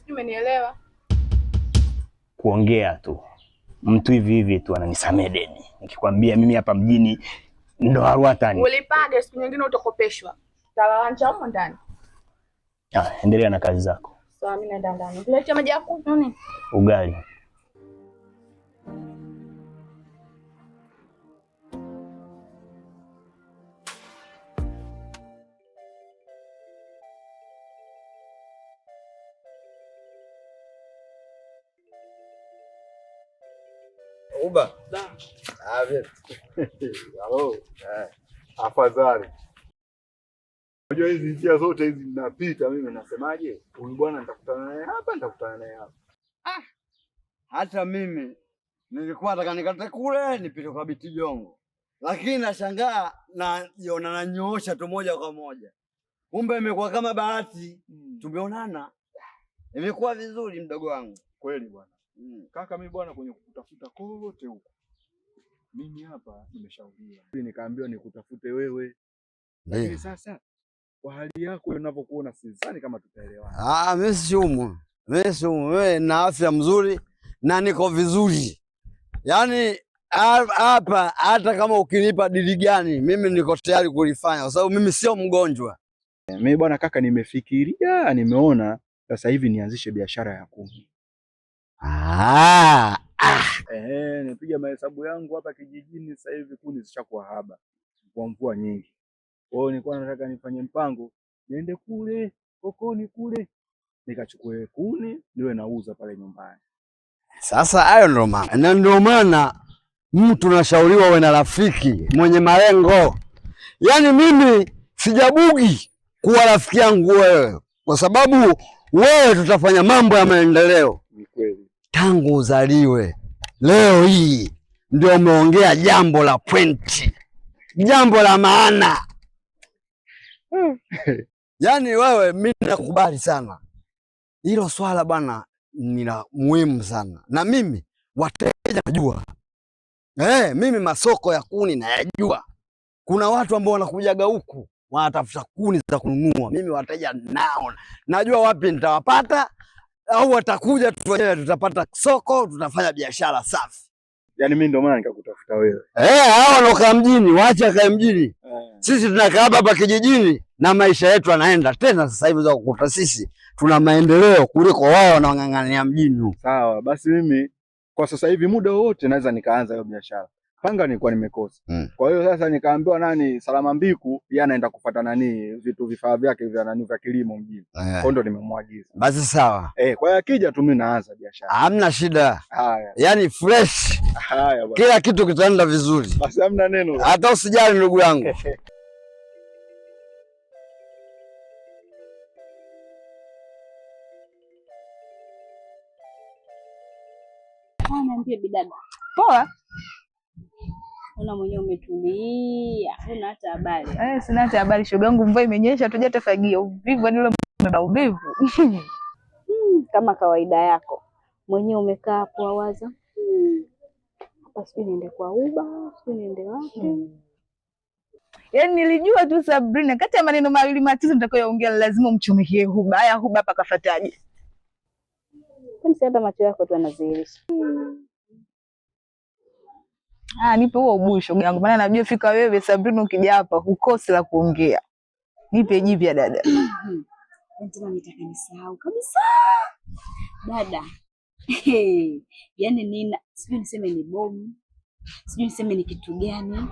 Umenielewa? Kuongea tu. Mtu hivi tu ananisamehe deni. Nikikwambia mimi hapa mjini ndo harwatani. Ulipage siku nyingine utakopeshwa. Talawanja huko ndani. Endelea na kazi zako. Sawa, mimi naenda ndani. Kuleta maji ya kunywa nini? Ugali. Uba. Halo. Afadhali. Unajua hizi njia zote hizi ninapita mimi nasemaje? Huyu bwana nitakutana naye hapa, nitakutana naye hapa. Hata mimi nilikuwa nataka nikate kule nipite kwa Biti Jongo. Lakini nashangaa najiona nanyoosha tu moja kwa moja. Kumbe imekuwa kama bahati. Tumeonana. Imekuwa vizuri mdogo wangu. Kweli bwana. Kaka mimi bwana kwenye kutafuta kote huko. Mimi hapa nimeshauriwa. Nikaambiwa nikutafute wewe. Lakini sasa kwa hali yako unavyokuona sidhani kama tutaelewana. Mimi siumu. Wewe na afya mzuri na niko vizuri. Yaani hapa hata kama ukinipa dili gani mimi niko tayari kulifanya kwa sababu mimi sio mgonjwa. Mimi bwana kaka nimefikiria, nimeona sasa hivi nianzishe biashara ya kuni. Nipiga mahesabu yangu hapa kijijini sasa hivi kuni zishakuwa haba. Kwa mvua nyingi. Kwa hiyo nilikuwa nataka nifanye mpango niende kule Kokoni kule nikachukue kuni niwe nauza pale nyumbani. Sasa hayo ndio maana. Na ndio maana mtu nashauriwa uwe na rafiki mwenye malengo. Yaani mimi sijabugi kuwa rafiki yangu wewe kwa sababu wewe tutafanya mambo ya maendeleo. Ni kweli. Tangu uzaliwe. Leo hii ndio umeongea jambo la pointi. Jambo la maana. Yaani wewe mimi nakubali sana. Hilo swala bwana ni la muhimu sana. Na mimi wateja najua. Mimi masoko ya kuni nayajua. Kuna watu ambao wanakujaga huku wanatafuta kuni za kununua. Mimi wateja nao. Najua wapi nitawapata au watakuja tutapata soko, tutafanya biashara safi. Yaani mimi ndio maana nikakutafuta wewe. Hao wanaokaa mjini, waacha kae mjini. Sisi tunakaa hapa kijijini na maisha yetu yanaenda. Tena sasa hivi za kukuta sisi tuna maendeleo kuliko wao wanaong'ang'ania mjini. Sawa, basi mimi kwa sasa hivi muda wote naweza nikaanza hiyo biashara. Panga nilikuwa nimekosa. Kwa hiyo sasa nikaambiwa Salama Mbiku yeye anaenda kufuata vifaa vyake vya kilimo mjini. Kwa ndo nimemwagiza. Basi sawa. Kwa hiyo akija tu mimi naanza biashara. Hamna shida. Haya. Yaani fresh. Haya bwana. Kila kitu kitaenda vizuri. Basi hamna neno. Hata usijali ndugu yangu. Niambie bidada. Poa. Una mwenyewe umetulia, huna hata habari. Sina hata habari shoga yangu, mvua imenyesha hatujatafagia. Uvivu ni ule uvivu. Kama kawaida yako. Mwenyewe umekaa hapo wawaza. Hapa sijui niende kwa Uba, sijui niende wapi. Yaani nilijua tu Sabrina kati ya maneno mawili matatu nitakayoongea lazima umchomekie Uba. Haya Uba hapa kafuataje? Kwani si hata macho yako tu yanazihirisha. Nipe huo ubuyu shoga yangu maana najua fika wewe Sabrina ukija hapa hukosi la kuongea. Nipe jipya dada. Tena nitaka nisahau kabisa. Dada. Yaani nina sijui niseme ni bomu. Sijui niseme ni kitu gani.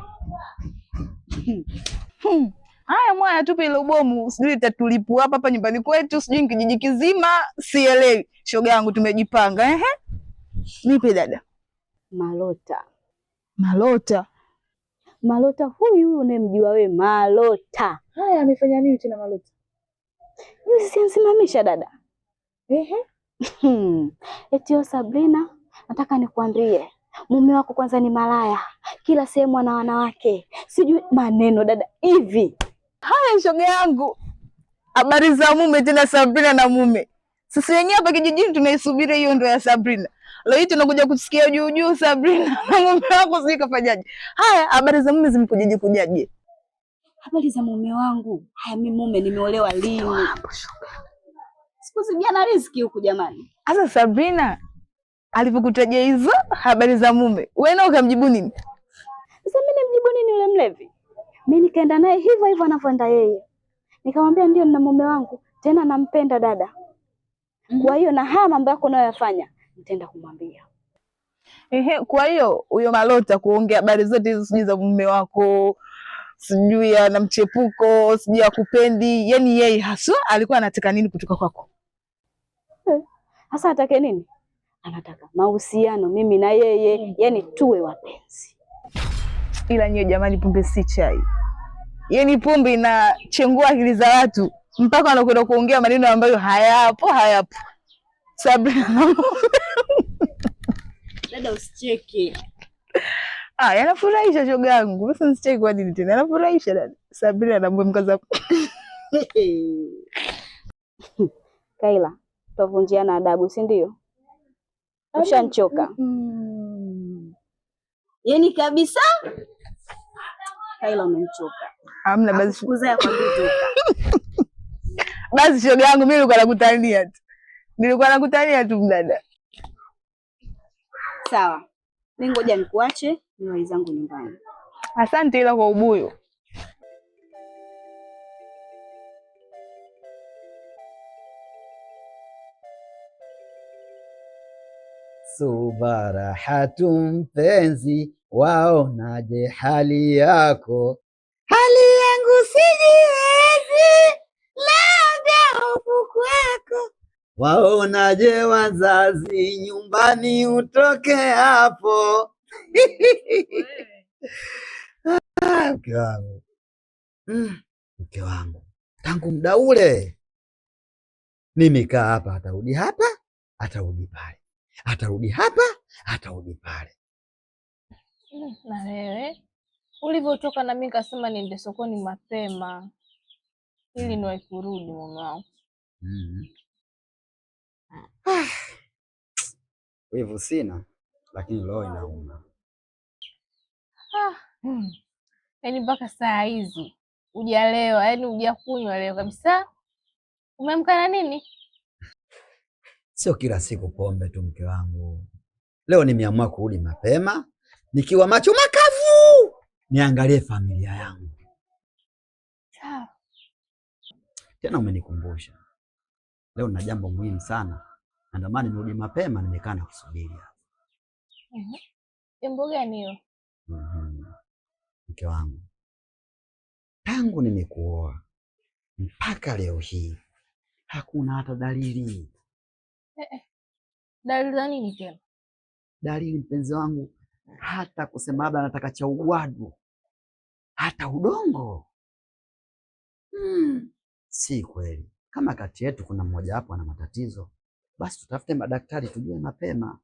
Haya mwaya tupe ile bomu, sijui itatulipu hapa nyumbani kwetu, sijui kijiji kizima, sielewi. Shoga yangu tumejipanga. Nipe dada. Malota. Malota huyu unayemjua wewe Malota. Haya amefanya nini tena Malota? Yusi simamisha dada. Eti Sabrina, nataka nikwambie. Mume wako kwanza ni malaya. Kila sehemu ana wanawake. Sijui maneno dada hivi. Haya shoga yangu. Habari za mume tena Sabrina na mume. Sisi wenyewe hapa kijijini tunaisubiri hiyo ndoa ya Sabrina. Leo hii tunakuja kusikia juu Sabrina na mume wako sijui kafanyaje. Haya habari za mume zimekujaje? Habari za mume wangu. Haya mimi mume nimeolewa lini? Siku zijana riziki huku jamani. Sasa Sabrina alipokutajia hizo habari za mume, wewe na ukamjibu nini? Sasa mimi nimjibu nini yule mlevi? Mimi nikaenda naye hivyo anavyoenda yeye. Nikamwambia ndio nina mume wangu, tena nampenda dada. Kwa hiyo na haya mambo yako unayoyafanya nitaenda kumwambia. Kwa hiyo huyo Malota kuongea habari zote hizo sijui za mume wako, sijui ana mchepuko, sijui akupendi, yani yeye haswa alikuwa anataka nini kutoka kwako? Hasa atake nini? Anataka mahusiano mimi na yeye, yani tuwe wapenzi. Ila nyewe jamani pombe si chai. Yani pombe inachengua akili za watu mpaka wanakwenda kuongea maneno ambayo hayapo. Sabrina. Dada usicheke. Yanafurahisha shoga yangu. Sasa usicheke kwa nini tena? Yanafurahisha dada. Sabrina na mbwe mkaza. Kaila, tutavunjiana adabu, si ndio? Ushanchoka. Yaani kabisa Kaila umenichoka. Hamna basi. Kuzaa kwa kutoka. Basi shoga yangu mimi nilikuwa nakutania tu. Nilikuwa nakutania tu mdada. Sawa. Mimi ngoja nikuache niwahi zangu nyumbani. Asante ila kwa ubuyu. Subarahatu mpenzi, waonaje hali yako? Hali yangu sijiwezi, labda huku kwako. Waonaje wazazi, nyumbani utoke hapo. Mke wangu, mke wangu, tangu muda ule nimekaa hapa, atarudi hapa, atarudi pale, atarudi hapa, atarudi pale. Na wewe ulivyotoka na mimi nikasema niende sokoni mapema ili niwahi kurudi mume wangu. Wivu sina, lakini roho inauma. Yaani mpaka saa hizi hujalewa, yaani hujakunywa leo kabisa. Umeamka na nini? Sio kila siku pombe tu mke wangu. Leo nimeamua kurudi mapema, nikiwa macho makavu, niangalie familia yangu. Sawa. Tena umenikumbusha. Leo na jambo muhimu sana. Ndio maana nirudi mapema, nimekaa na kusubiri. Jambo gani hilo? Mke wangu, tangu nimekuoa mpaka leo hii hakuna hata dalili. Dalili za nini tena? Dalili mpenzi wangu, hata kusema labda nataka cha ugwadu, hata udongo. Si kweli. Kama kati yetu kuna mmoja wapo ana matatizo, basi tutafute madaktari tujue mapema.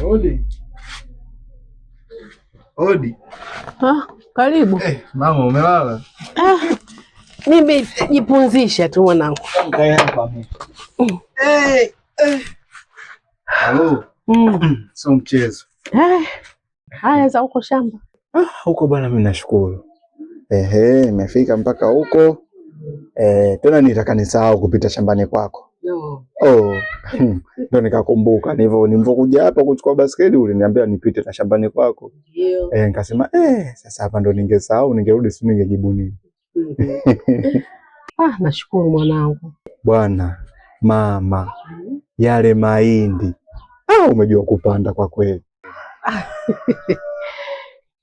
Odi. Odi. Karibu. Mama umelala? Mimi jipumzisha tu mwanangu. Kae hapa mimi. Halo. Sio mchezo. Haya za huko shamba. Huko bwana mimi nashukuru. Nimefika mpaka huko. Tena nitaka nisahau kupita shambani kwako. Ndio nikakumbuka nilivyokuja hapa kuchukua basketi uliniambia nipite na shambani kwako. Nikasema sasa hapa ndo ningesahau, ningerudi si ningejibu nini. Nashukuru mwanangu. Bwana mama, yale mahindi umejua kupanda kwa kweli.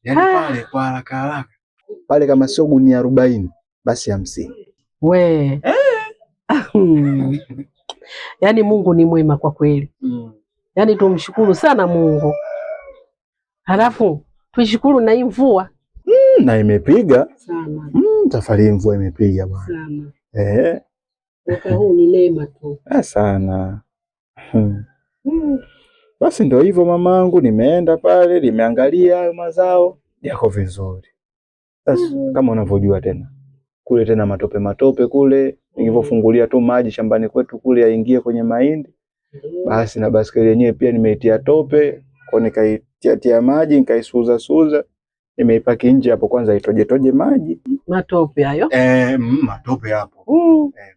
Yaani pale kwa haraka haraka pale kama sio gunia 40 basi 50. We. Yaani Mungu ni mwema kwa kweli. Yaani tumshukuru sana Mungu. Halafu tushukuru na mvua. Na imepiga sana. Safari mvua imepiga bwana. Sana. Mwaka huu ni neema tu. Sana. Basi ndio hivyo mamangu, nimeenda pale, nimeangalia hayo mazao yako vizuri. Sasa kama unavyojua tena kule tena matope matope kule, nilivyofungulia tu maji shambani kwetu kule yaingie kwenye mahindi. Basi na baskeli yenyewe pia nimeitia tope, kwa nikaitia maji, nikaisuza suza, nimeipaki nje hapo kwanza itoje maji. Matope hayo? Matope hapo.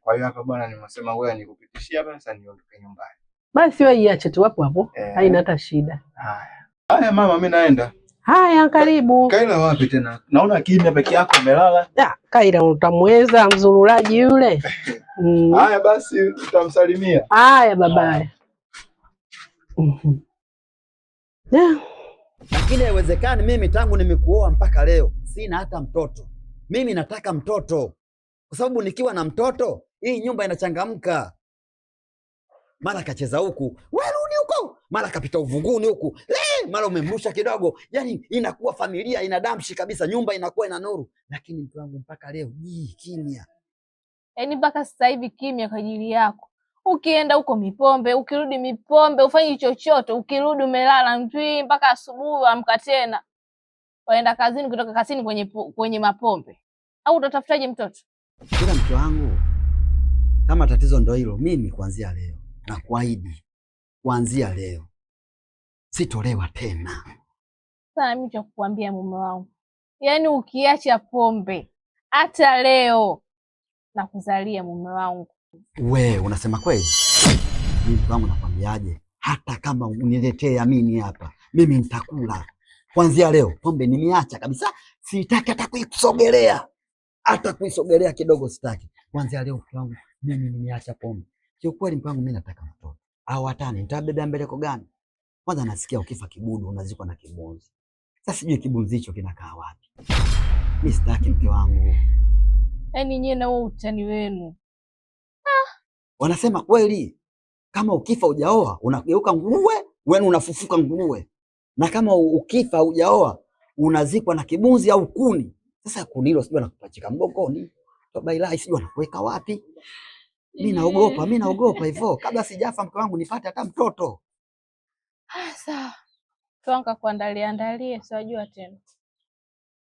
Kwa hiyo hapa bwana nimesema wewe nikupitishie hapa sasa niondoke nyumbani. Basi wewe iache tu hapo hapo. Haina hata shida. Haya mama, mimi naenda. Haya, karibu. Kaila wapi tena? Naona kimya peke yako umelala. Kaila utamweza mzururaji yule. Haya basi utamsalimia. Haya babaye. Lakini haiwezekani mimi tangu nimekuoa mpaka leo sina hata mtoto. Mimi nataka mtoto. Kwa sababu nikiwa na mtoto, hii nyumba inachangamka. Mara kacheza huku, wewe rudi huko. Mara kapita uvunguni huku. Mara umemrusha kidogo. Yaani inakuwa familia inadamshi kabisa, nyumba inakuwa ina nuru. Lakini mtu wangu mpaka leo kimya. Yaani mpaka sasa hivi kimya kwa ajili yako. Ukienda huko mipombe, ukirudi mipombe, ufanyi chochote, ukirudi umelala ndwi mpaka asubuhi amka tena. Waenda kazini, kutoka kazini kwenye mapombe. Au utatafutaje mtoto? Kila mtu wangu, kama tatizo ndio hilo, mimi kuanzia leo na kuahidi kuanzia leo sitolewa tena. Sasa mimi cha kukuambia mume wangu, yaani ukiacha pombe hata leo na kuzalia mume wangu. We unasema kweli? Mimi mke wangu nakwambiaje, hata kama uniletee Amini hapa mimi nitakula. Kuanzia leo pombe nimeacha kabisa, sitaki hata kuisogelea, hata kuisogelea kidogo sitaki. Kuanzia leo mke wangu mimi nimeacha pombe. Kiukweli mke wangu mimi nataka mtoto. Au hatani nitabeba mbeleko gani? Kwanza nasikia ukifa kibudu unazikwa na kibunzi. Sasa sijui kibunzi hicho kinakaa wapi. Mimi sitaki mke wangu. Yaani nyewe na wewe utani wenu. Wanasema kweli kama ukifa hujaoa unageuka nguruwe, wewe unafufuka nguruwe. Na kama ukifa hujaoa unazikwa na kibunzi au kuni. Sasa kuni hilo sijui anakupachika mgongoni. Tobailai sijui anakuweka wapi. Mimi naogopa hivyo. Kabla sijafa mke wangu nipate hata mtoto. Sawa. Tuanka kuandalia siwajua tena.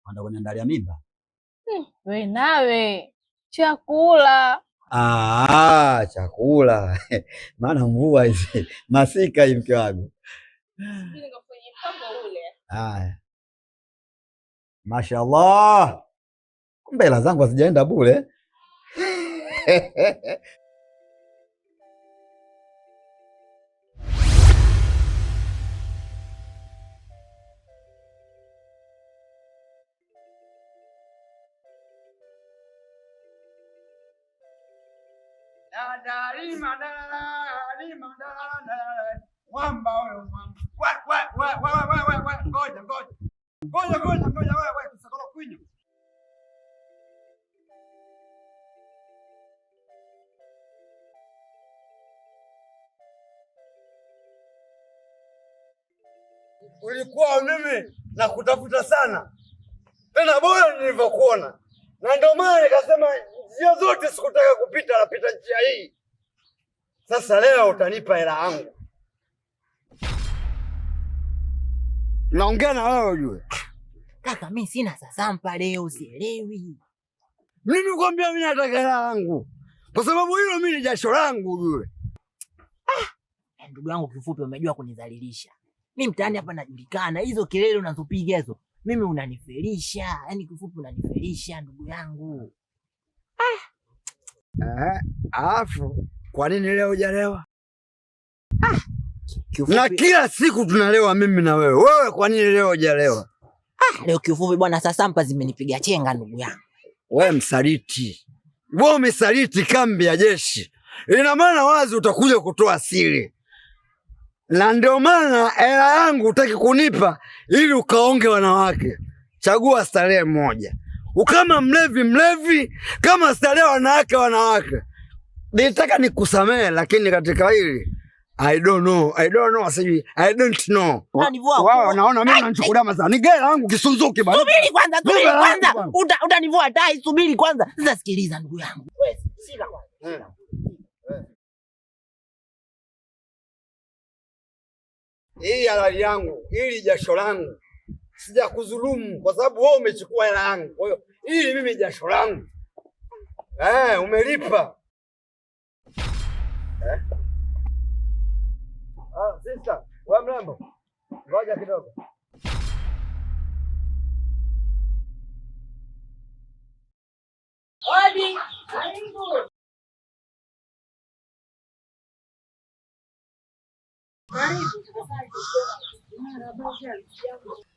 Kwenda kuniandalia mimba? We nawe chakula. Chakula. Maana mvua hizi masika hii mke wangu. Haya. Mashaallah. Kumbe hela zangu hazijaenda bure. Mwamba wewe mwamba. Ngoja wewe kusakala kwinyo. Ulikuwa mimi na kutafuta sana. Tena bora nilivyokuona. Na ndio maana nikasema njia zote sikutaka kupita, napita njia hii. Sasa leo utanipa hela yangu. Naongea na wewe ujue. Kaka mimi sina sasampa leo, sielewi. Mimi kwambia mimi nataka hela yangu. Kwa sababu hilo mimi ni jasho langu ujue. Ndugu yangu kifupi umejua kunidhalilisha. Mimi mtaani hapa najulikana, hizo kelele unazopiga hizo. Mimi unanifelisha, yaani kifupi unanifelisha ndugu yangu. Alafu kwa nini leo hujalewa? Na kila siku tunalewa mimi na wewe. Wewe kwa nini leo hujalewa? Leo kifupi bwana sasampa zimenipiga chenga ndugu yangu. Wewe msaliti. Wewe umesaliti kambi ya jeshi. Ina maana wazi utakuja kutoa siri. Na ndio maana hela yangu utaki kunipa ili ukaonge wanawake. Chagua starehe moja. Ukama mlevi, kama starehe wanawake. Nitaka nikusamehe lakini katika hili I don't know, I don't know. Wao naona mimi nachukulia mazao. Ni gari langu kisunzuki bwana. Subiri kwanza. Utanivua tai, subiri kwanza. Sasa sikiliza ndugu yangu. Wewe sina kwanza. Hii halali yangu, hili jasho langu. Sijakudhulumu kwa sababu wewe umechukua hela yangu. Kwa hiyo hili mimi jasho langu. Umelipa. Sister, wewe mrembo. Ngoja kidogo. Odi, karibu.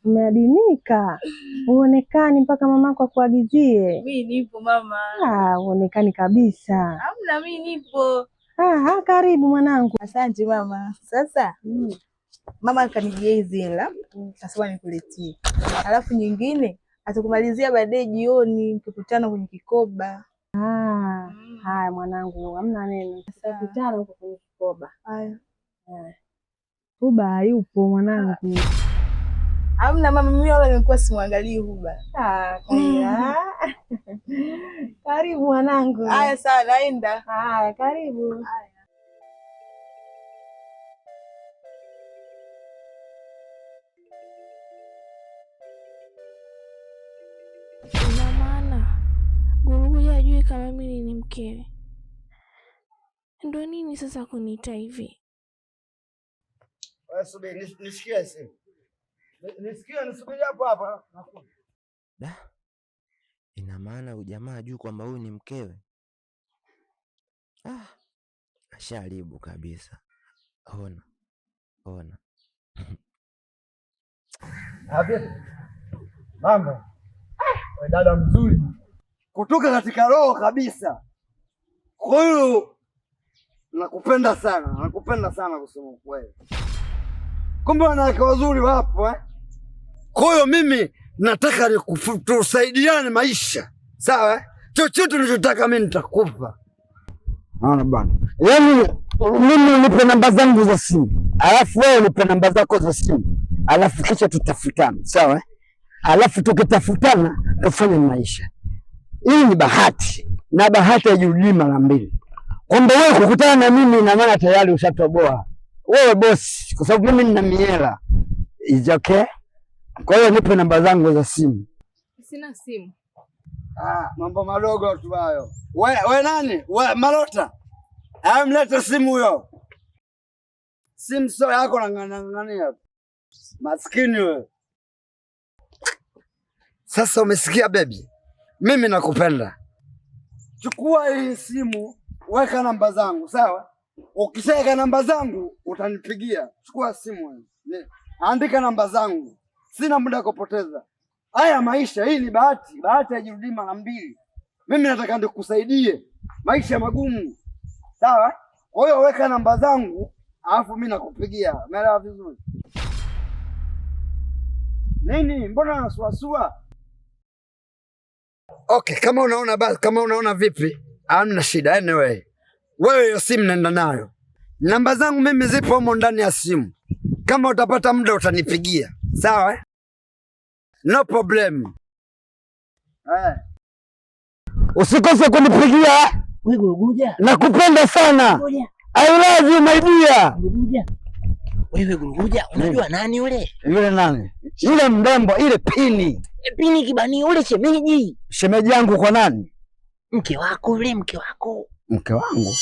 Umeadimika, uonekani mpaka mamako akuagizie. Mimi nipo mama. Uonekani kabisa. Hamna, mimi nipo. Karibu mwanangu. Asante mama. Sasa mama kanijia hizi hela, nasema nikuletie. Alafu nyingine atakumalizia baadaye jioni tukutana kwenye kikoba. Haya mwanangu, hamna neno. Tutakutana huko kwenye kikoba. Haya. Huba hayupo mwanangu. Hamna mama, mimi wala nimekuwa simwangalii Huba. Karibu mwanangu. Haya sawa, naenda. Haya, karibu. Ina maana Guruguja hajui kama mimi ni mkewe. Ndo nini sasa kuniita hivi? Wewe subiri, nisikie simu. Nisikie, nisubiri hapo hapa. Da. Ina maana ujamaa ajui kwamba huyu ni mkewe? Asharibu kabisa. Ona. Mambo. Wewe dada mzuri. Kutoka katika roho kabisa. Kwa hiyo nakupenda sana kusema ukweli. Kumbe wanawake wazuri wapo eh? Kwa hiyo mimi nataka tusaidiane maisha. Sawa eh? Chochote unachotaka mimi nitakupa. Naona bwana. Yaani mimi unipe namba zangu za simu. Alafu wewe unipe namba zako za simu. Alafu kisha tutafutana. Sawa eh? Alafu tukitafutana tufanye maisha. Hii ni bahati. Na bahati haijirudii mara mbili. Kwamba wewe kukutana na mimi ina maana tayari ushatoboa. Wewe bosi, kwa sababu mimi nina miela. Is okay? Kwa hiyo nipe namba zangu za simu. Sina simu. Mambo madogo tu hayo. We nani? We Malota. Mlete simu huyo. Simu sio yako na ng'ang'ania. Maskini wewe. Sasa umesikia baby? Mimi nakupenda. Chukua hii simu, weka namba zangu, sawa? Ukishaweka namba zangu utanipigia. Chukua simu wewe. Andika namba zangu. Sina muda kupoteza. Haya maisha, hii ni bahati. Bahati haijirudii mara mbili. Mimi nataka nikusaidie. Maisha magumu. Sawa? Kwa hiyo weka namba zangu, alafu mimi nakupigia. Umeelewa vizuri? Nini? Mbona unasuasua? Okay, kama unaona basi, kama unaona vipi? Hamna shida. Anyway, wewe hiyo simu nenda nayo. Namba zangu mimi zipo humo ndani ya simu. Kama utapata muda utanipigia. Sawa eh? No problem. Usikose kunipigia. Wewe Guruguja. Nakupenda sana. I love you my dear. Guruguja. Wewe Guruguja, unajua nani yule? Yule nani? Yule mrembo, ile Pini. Pini Kibani yule shemeji. Shemeji yangu kwa nani? Mke wako yule, mke wako. Mke wangu?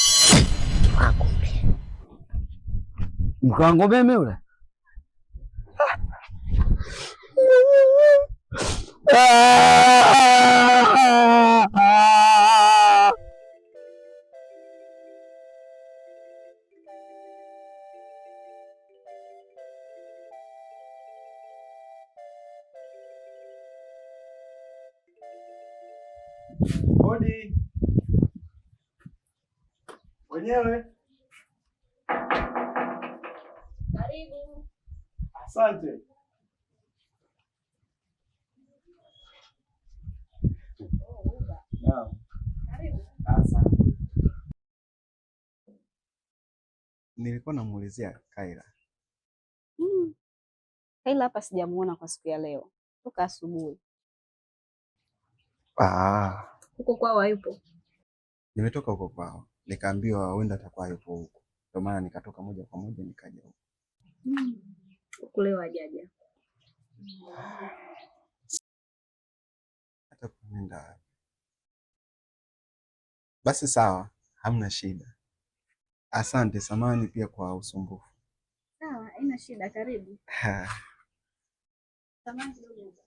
Mke wako yule. Mke wangu mimi yule? Hodi. Wenyewe. Karibu. Asante. Naam. Karibu. Asante. Nilikuwa namuulizia Kaila. Kaila hapa sijamuona kwa siku ya leo. Toka asubuhi. Huko kwao hayupo? Nimetoka huko kwao. Nikaambiwa huenda atakuwa yupo huko. Ndio maana nikatoka moja kwa moja nikaja huko. Huko leo hajaja. Hata kuenda. Basi sawa, hamna shida. Asante, samahani pia kwa usumbufu. Sawa, haina shida, karibu. Samahani kidogo.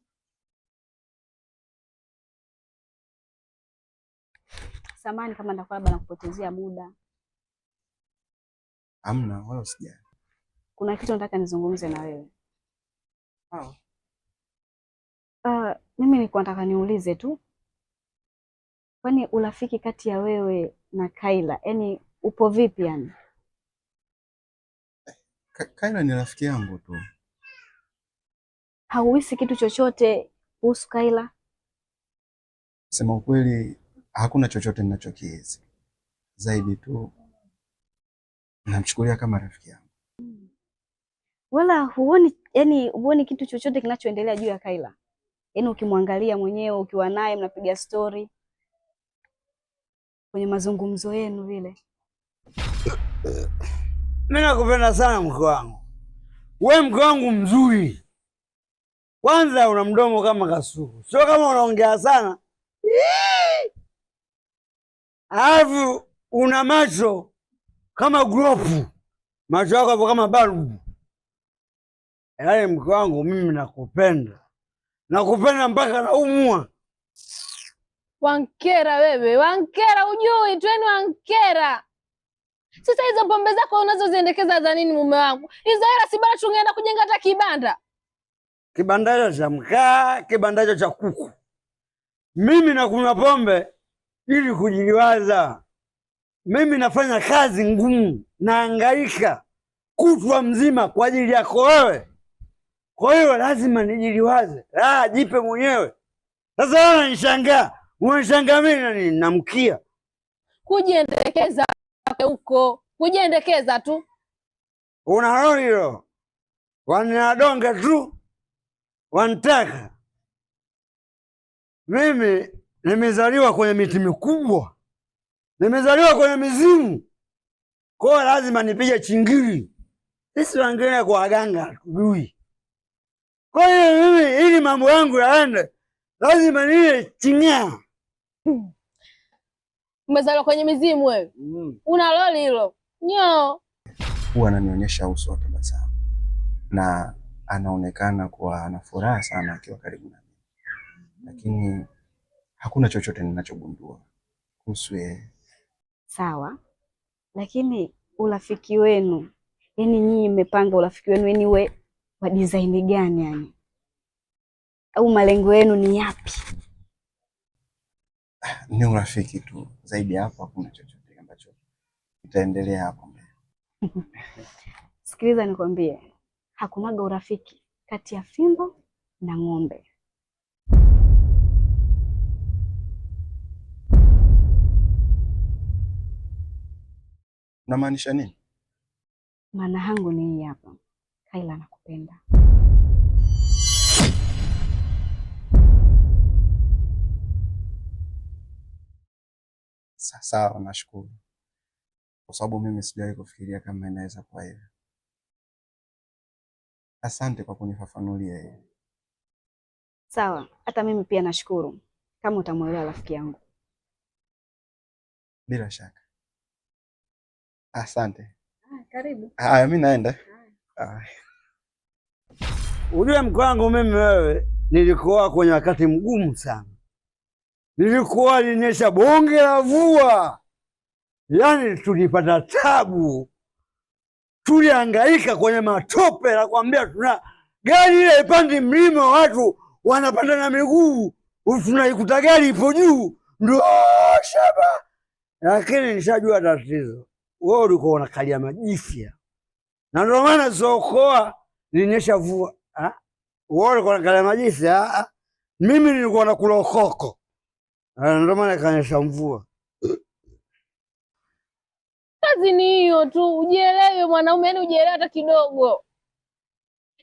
Samahani kama ndakuwa labda nakupotezea muda. Hamna, wala usijali. Kuna kitu nataka nizungumze na wewe. Mimi nilikuwa nataka niulize tu. Kwani urafiki kati ya wewe na Kaila, yani upo vipi yani? Kaila ni rafiki yangu tu. Hauhisi kitu chochote kuhusu Kaila? Sema ukweli, hakuna chochote ninachokihisi. Zaidi tu namchukulia kama rafiki yangu. Wala huoni kitu chochote kinachoendelea juu ya Kaila? Yaani ukimwangalia mwenyewe, ukiwa naye mnapiga story kwenye mazungumzo yenu vile. Mimi nakupenda sana mke wangu. Wewe mke wangu mzuri. Kwanza una mdomo kama kasuku. Sio kama unaongea sana. Alafu una macho kama gropu, macho yako hapo kama balbu. Yaani mke wangu mimi nakupenda mpaka naumwa. Wankera wewe, wankera ujui tu, yani wankera. Sasa hizo pombe zako unazoziendekeza za nini mume wangu? Hizo hela si bora tungeenda kujenga hata kibanda. Kibanda hicho cha mkaa, kibanda hicho cha kuku. Mimi nakunywa pombe ili kujiliwaza. Mimi nafanya kazi ngumu, nahangaika kutwa mzima kwa ajili yako wewe. Kwa hiyo lazima nijiliwaze. Jipe mwenyewe. Sasa wewe unanishangaa mimi na nini? Namkia. Kujiendekeza huko. Kujiendekeza tu. Una roho hilo. Wanadonga tu. Wanataka. Mimi nimezaliwa kwenye miti mikubwa. Nimezaliwa kwenye mizimu. Kwa hiyo lazima nipige chingiri. Sisi wengine kwa waganga tujui. Kwa hiyo mimi ili mambo yangu yaende lazima niwe chingaa. Umezaliwa kwenye mizimu wewe. Una loli hilo. Nyo. Huwa ananionyesha uso wa tabasamu. Na anaonekana kuwa ana furaha sana akiwa karibu na mimi. Lakini hakuna chochote ninachogundua kuhusu yeye. Sawa. Lakini urafiki wenu, yani nyinyi mmepanga urafiki wenu yani we wa design gani yani? Au malengo yenu ni yapi? Ni urafiki tu. Zaidi hapo hakuna chochote ambacho kitaendelea hapo mbele. Sikiliza nikwambie, hakunaga urafiki kati ya fimbo na ng'ombe. Unamaanisha nini? Maana yangu ni hii hapa. Kayla nakupenda. Sawa, nashukuru. Kwa sababu mimi sijawahi kufikiria kama inaweza kuwa hivyo. Asante kwa kunifafanulia hiyo. Sawa, hata mimi pia nashukuru kama utamuelewa rafiki yangu. Bila shaka. Asante. Karibu. Mimi naenda. Ujue mke wangu mimi wewe nilikuwa kwenye wakati mgumu sana. Nilikuwa linyesha bonge la mvua. Yaani tulipata tabu. Tulihangaika kwenye matope na kuambia tuna gari ile ipandi mlima watu wanapanda na miguu. Tunaikuta gari ipo juu. Ndio shaba. Lakini nishajua tatizo. Wewe ulikuwa unakalia majifia. Na ndio maana zokoa linyesha mvua. Wewe ulikuwa unakalia majifia. Mimi nilikuwa nakula ukoko. Ndio maana kanyesha mvua. Kazi ni hiyo tu, ujielewe mwanaume, yani ujielewe hata kidogo.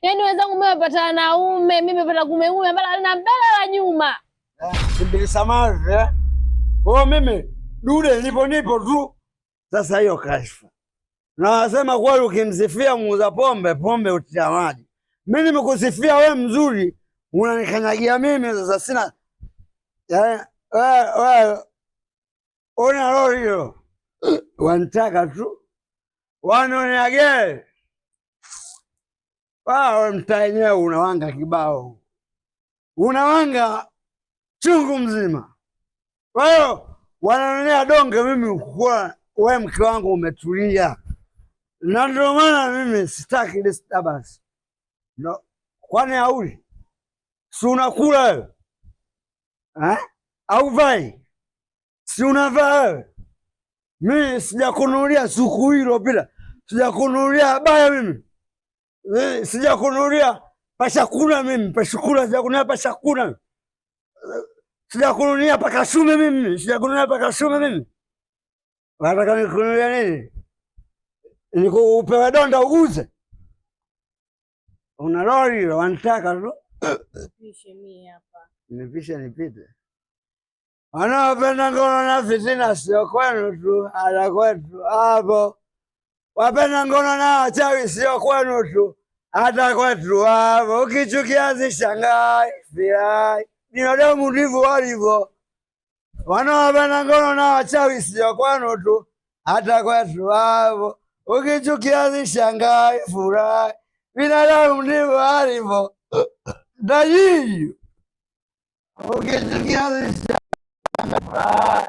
Yaani wenzangu mimi wapata naume, mimi nimepata kumeume ambalo halina mbele la nyuma. Mbili samazi. Mimi dude nipo tu. Sasa hiyo kashfa. Na wasema kweli ukimsifia muuza pombe utia maji. Mimi nimekusifia wewe mzuri, unanikanyagia mimi sasa sina. Wewe una roho hiyo. Wanataka tu. Wanoniage. Mtaenyewe unawanga kibao. Unawanga chungu mzima. Kwa hiyo wananionea donge mimi kwa wewe mke wangu umetulia. Na ndio maana mimi sitaki disturbance. No. Kwani hauli? Si unakula wewe? Au vai? Si unavaa wewe? Mimi sijakununulia suku hilo pila. Sijakununulia baya mimi. Sijakununulia pashakula mimi, pashakula sijakununulia pashakula. Sijakununulia pakashume mimi, sijakununulia pakashume mimi. Unataka nikununulia nini? Niko upewe donda uguze. Una lori wanataka tu. Nipishe mimi hapa. Nipishe nipite. Wanaopenda ngono na fitina sio kwenu tu, hata kwetu hapo. Wapenda ngono na wachawi sio kwenu tu, hata kwetu hapo. Ukichukia zishangai, fiai. Binadamu ndivyo walivyo. Wanaopenda ngono na wachawi sio kwenu tu, hata kwetu hapo. Ukichukia zishangae, furahi, binadamu ndivyo alivyo. Dajiju, ukichukia zishangae, furahi,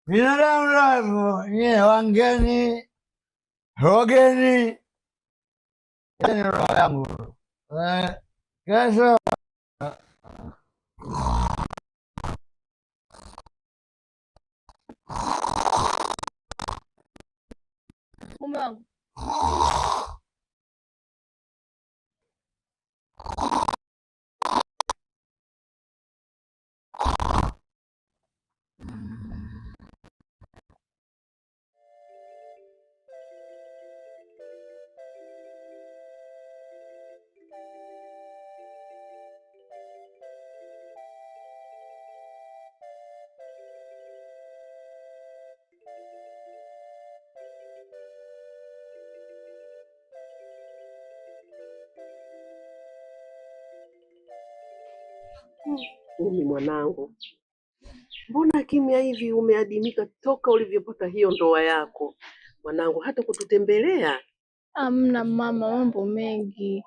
binadamu ndivyo. Nye wangeni, rogeni, yani roho yangu kesho. Mume wangu. Umi mwanangu, mbona kimya hivi? Umeadimika toka ulivyopata hiyo ndoa yako mwanangu, hata kututembelea? Amna mama, mambo mengi.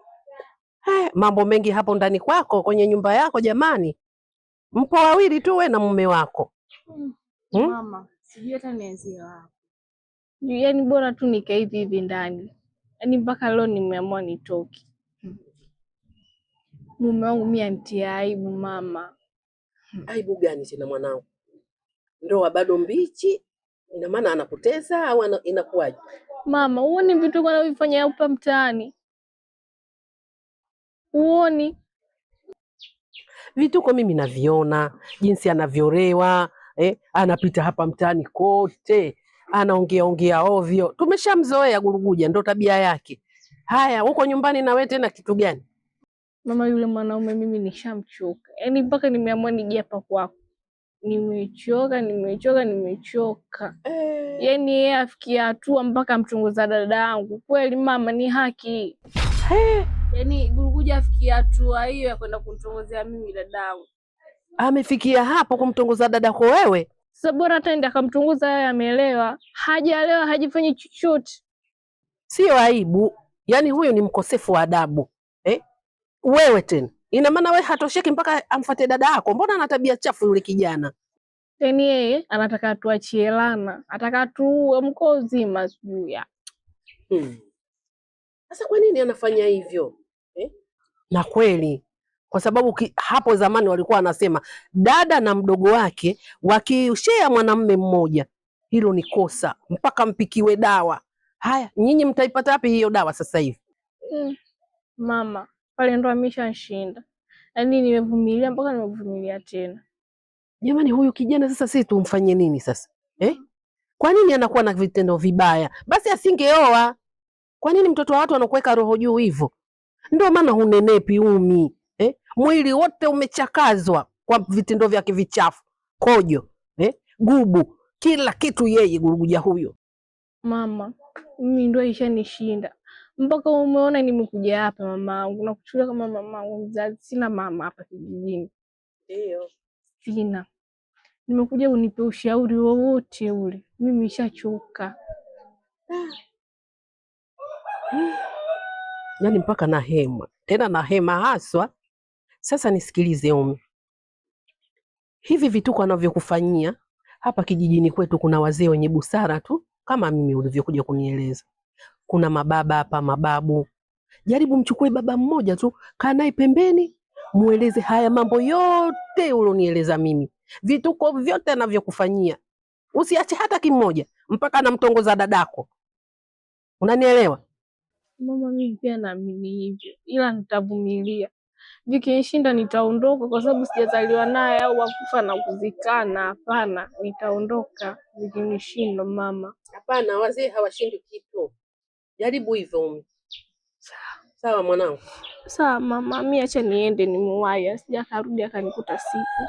Mambo mengi hapo ndani kwako kwenye nyumba yako? Jamani, mpo wawili tu we na mume wako? Mama, sijui hata nianzie wapi. Yaani bora tu nikae hivi hivi ndani. Yaani mpaka leo nimeamua nitoke. Mume wangu mimi anitia aibu mama. Aibu gani tena mwanangu? Ndoa bado mbichi, ina maana anakutesa au inakuwaje? Mama, uone vitu anavyofanya hapa mtaani? Uoni? Vituko mimi naviona, jinsi anavyolewa, anapita hapa mtaani kote, anaongea ovyo. Tumeshamzoea Guruguja, ndo tabia yake. Haya, huko nyumbani na wewe tena kitu gani? Mama, yule mwanaume mimi nishamchoka. Yaani mpaka nimeamua nije hapa kwako. Nimechoka. Yaani yeye afikia hatua mpaka amchunguza dada yangu. Kweli mama, ni haki? Yaani Guruguja afikia hatua hiyo ya kwenda kumchunguzia mimi dada yangu. Amefikia hapo kumtongoza dadako wewe? Sasa bora hata ende akamchunguza yeye, ameelewa. Hajaelewa, hajifanyi chochote. Sio aibu? Yaani huyu ni mkosefu wa adabu. Wewe tena, ina maana wewe hatosheki mpaka amfuate dada yako? Mbona ana tabia chafu yule kijana? Yaani yeye anataka tuachie lana, ataka tuue mkoa uzima sijui. Sasa kwa nini anafanya hivyo? Na kweli kwa sababu hapo zamani walikuwa wanasema dada na mdogo wake wakishare mwanamume mmoja, hilo ni kosa mpaka mpikiwe dawa. Haya, nyinyi mtaipata wapi hiyo dawa sasa hivi? Mama, pale ndo ameshashinda. Yaani nimevumilia mpaka nimevumilia tena. Jamani, huyu kijana sasa sisi tumfanye nini sasa? Kwa nini anakuwa na vitendo vibaya? Basi asingeoa. Kwa nini mtoto wa watu anakuweka roho juu hivyo? Ndio maana hunenepi Umi. Mwili wote umechakazwa kwa vitendo vyake vichafu. Kojo, gubu, kila kitu yeye Guruguja huyo. Mama, mimi ndio ishanishinda. Mpaka umeona nimekuja hapa mamangu, nakuchukulia kama mamangu mzazi. Sina mama hapa kijijini. Ndio. Sina. Nimekuja unipe ushauri wowote ule. Mimi nishachoka. Yaani mpaka na hema. Tena na hema haswa. Sasa nisikilize Umi. Hivi vituko anavyokufanyia hapa kijijini kwetu, kuna wazee wenye busara tu kama mimi ulivyokuja kunieleza. Kuna mababa hapa, mababu. Jaribu mchukue baba mmoja tu, kaa naye pembeni, mueleze haya mambo yote ulionieleza mimi. Vituko vyote anavyokufanyia. Usiache hata kimoja mpaka anamtongoza dadako. Unanielewa? Mama, mimi pia naamini hivyo. Ila nitavumilia. Vikinishinda nitaondoka kwa sababu sijazaliwa naye au wakufa na kuzikana. Hapana, nitaondoka vikinishinda mama. Hapana, wazee hawashindi kitu. Jaribu hivyo Umi. Sawa mwanangu? Sawa mama, mimi acha niende nimuwahi, asije akarudi akanikuta siku.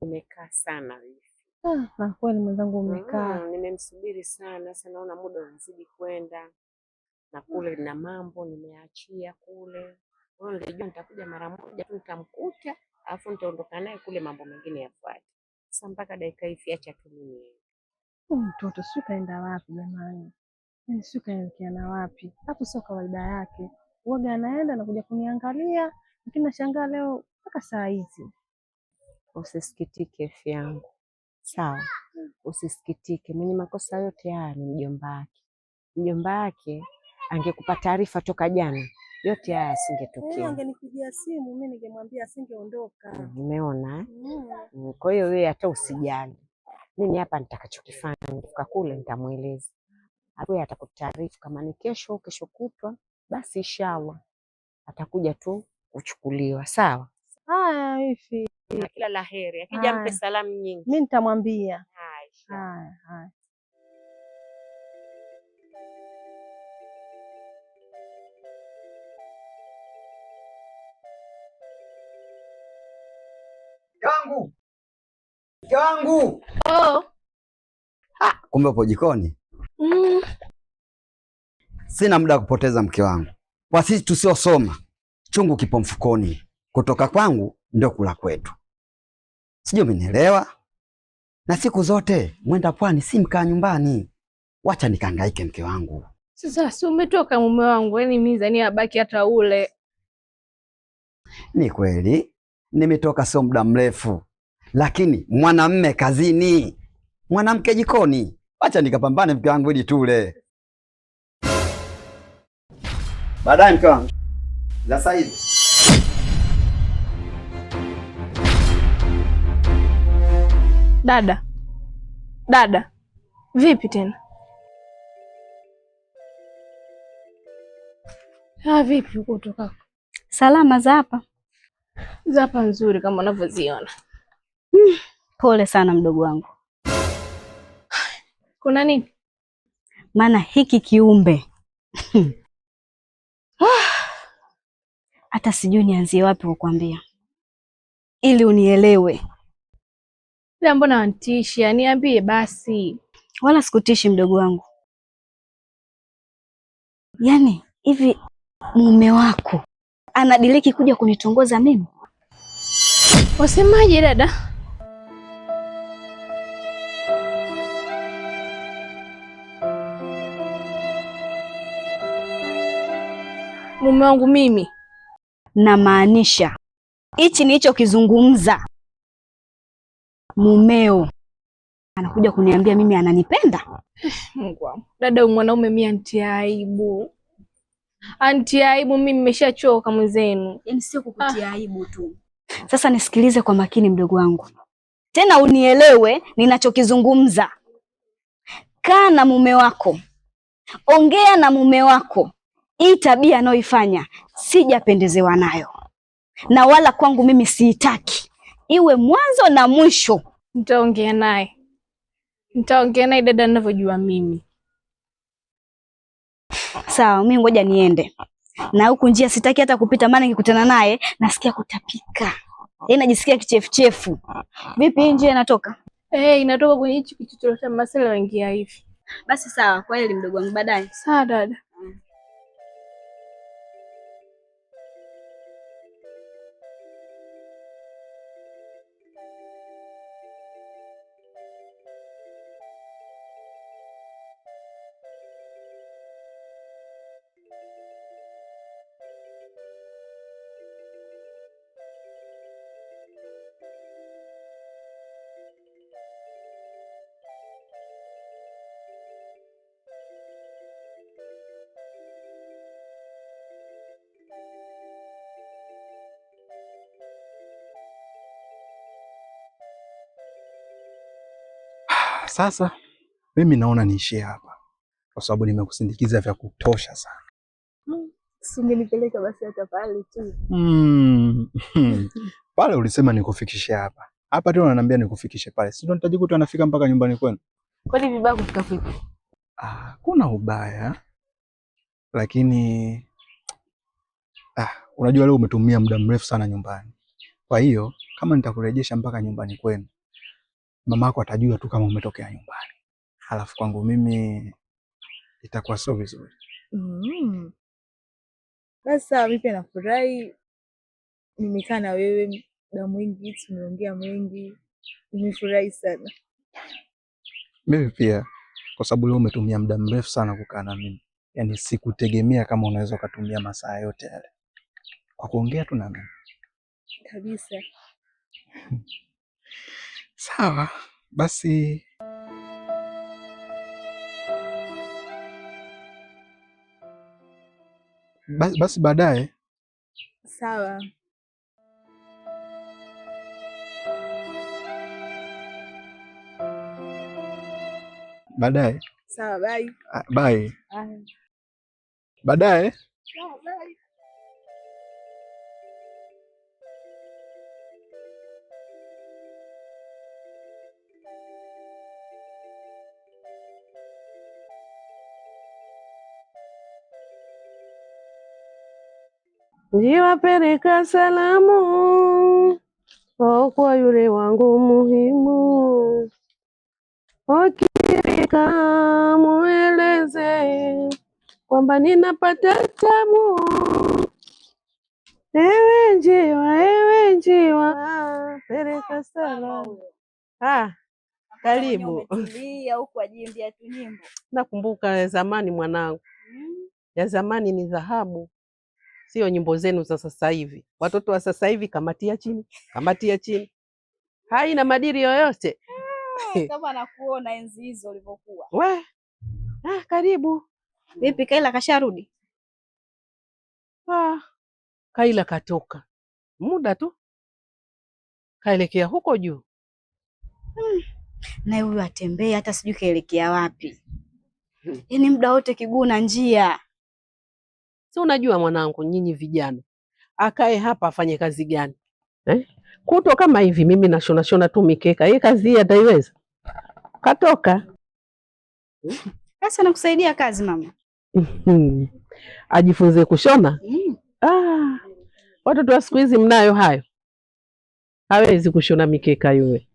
Umekaa sana hivi. Na kweli mwenzangu umekaa. Nimemsubiri sana, sasa naona muda unazidi kwenda. Na kule na mambo nimeachia kule. Kwa hiyo nilijua nitakuja mara moja tu nitamkuta, alafu nitaondoka naye kule mambo mengine yafuate. Sasa mpaka dakika hii acha tu mimi. Mtoto sio kaenda wapi jamani? Yaani sio kaelekea na wapi? Hapo sio kawaida yake. Uoga anaenda na kuja kuniangalia, lakini nashangaa leo mpaka saa hizi. Usisikitike fi yangu. Sawa. Usisikitike. Mwenye makosa yote haya ni mjomba wake. Mjomba wake angekupa taarifa toka jana, yote haya asingetokea. Angenipigia simu mimi ningemwambia asingeondoka. Umeona? Kwa hiyo wewe hata usijali. Mimi hapa nitakachokifanya nifika kule nitamueleza. Hapo atakutaarifu kama ni kesho kutwa, basi inshallah atakuja tu kuchukuliwa. Sawa? Haya hivi. Na kila laheri. Akija mpe salamu nyingi. Mimi nitamwambia. Haya. Mke wangu. Kumbe upo jikoni. Sina muda wa kupoteza mke wangu. Kwa sisi tusiosoma, chungu kipo mfukoni. Kutoka kwangu ndio kula kwetu. Sijui umenielewa? Na siku zote mwenda pwani si mkaa nyumbani. Wacha nikahangaike mke wangu. Sasa si umetoka mume wangu, yaani mizani abaki hata ule. Ni kweli nimetoka sio muda mrefu, lakini mwanamme kazini, mwanamke jikoni. Wacha nikapambane mke wangu ili tule. Baadaye mke wangu. La sasa hivi. Dada. Vipi tena? Vipi huko kutoka? Salama za hapa? Za hapa nzuri kama unavyoziona. Pole sana mdogo wangu. Kuna nini? Maana hiki kiumbe hata sijui nianzie wapi kukwambia ili unielewe. Mbona wantisha? Niambie basi. Wala sikutishi mdogo wangu. Yaani hivi mume wako anadiriki kuja kunitongoza mimi? Wasemaje dada? Mume wangu mimi? Namaanisha hichi nilichokizungumza. Mumeo anakuja kuniambia mimi ananipenda? Mungu wangu. Dada, mwanaume mimi antia aibu. Antia aibu, mimi nimeshachoka mwenzenu. Yaani sio kukutia aibu tu. Sasa nisikilize kwa makini mdogo wangu. Tena unielewe ninachokizungumza. Kaa na mume wako. Ongea na mume wako. Hii tabia anayoifanya sijapendezewa nayo. Na wala kwangu mimi siitaki. Iwe mwanzo na mwisho. Nitaongea naye dada, ninavyojua mimi. Sawa, mimi ngoja niende. Na huku njia sitaki hata kupita, maana nikikutana naye nasikia kutapika. Najisikia kichefuchefu. Vipi hii njia inatoka? Inatoka kwenye hichi kichochoro cha Masela waingia hivi. Basi sawa, kwa heri mdogo wangu, baadaye. Sawa dada. Sasa mimi naona niishie hapa kwa sababu nimekusindikiza vya kutosha sana. Usingenipeleka basi hata pale tu. Pale ulisema nikufikishe hapa. Hapa tena unaniambia nikufikishe pale. Si ndo nitajikuta anafika mpaka nyumbani kwenu? Kwani vibaya kufika vipi? Kuna ubaya. Lakini unajua leo umetumia muda mrefu sana nyumbani. Kwa hiyo kama nitakurejesha mpaka nyumbani kwenu, mamako atajua tu kama umetokea nyumbani, halafu kwangu mimi itakuwa sio vizuri. Basi sawa, mimi pia nafurahi. Nimekaa na wewe muda mwingi, tumeongea mengi, nimefurahi sana. Mimi pia, kwa sababu leo umetumia muda mrefu sana kukaa na mimi. Yaani sikutegemea kama unaweza ukatumia masaa yote yale kwa kuongea tu na mimi. Kabisa. Sawa, basi baadaye. Sawa. Baadaye. Sawa, bye. Bye. Baadaye. Sawa, bye. Njiwapeleka salamu kwa yule wangu muhimu, ukifika mueleze kwamba ninapata tabu. Ewe njiwa, peleka salamu. Karibu. Umetulia huku ajiimbia tu nyimbo. Nakumbuka ya zamani mwanangu. Ya zamani ni dhahabu. Sio nyimbo zenu za sasa hivi. Watoto wa sasa hivi kamatia chini. Haina madiri yoyote. Kama nakuona enzi hizo ulivyokuwa. We. Karibu. Vipi Kaila kasharudi? Kaila katoka. Muda tu. Kaelekea huko juu. Na huyu atembea hata sijui kaelekea wapi. Yaani muda wote kiguu na njia. Si unajua mwanangu, nyinyi vijana, akae hapa afanye kazi gani? Kuto kama hivi mimi nashona tu mikeka, hii kazi hii ataiweza? Katoka. Sasa nakusaidia kazi mama. Ajifunze kushona? Watoto wa siku hizi mnayo hayo. Hawezi kushona mikeka yule.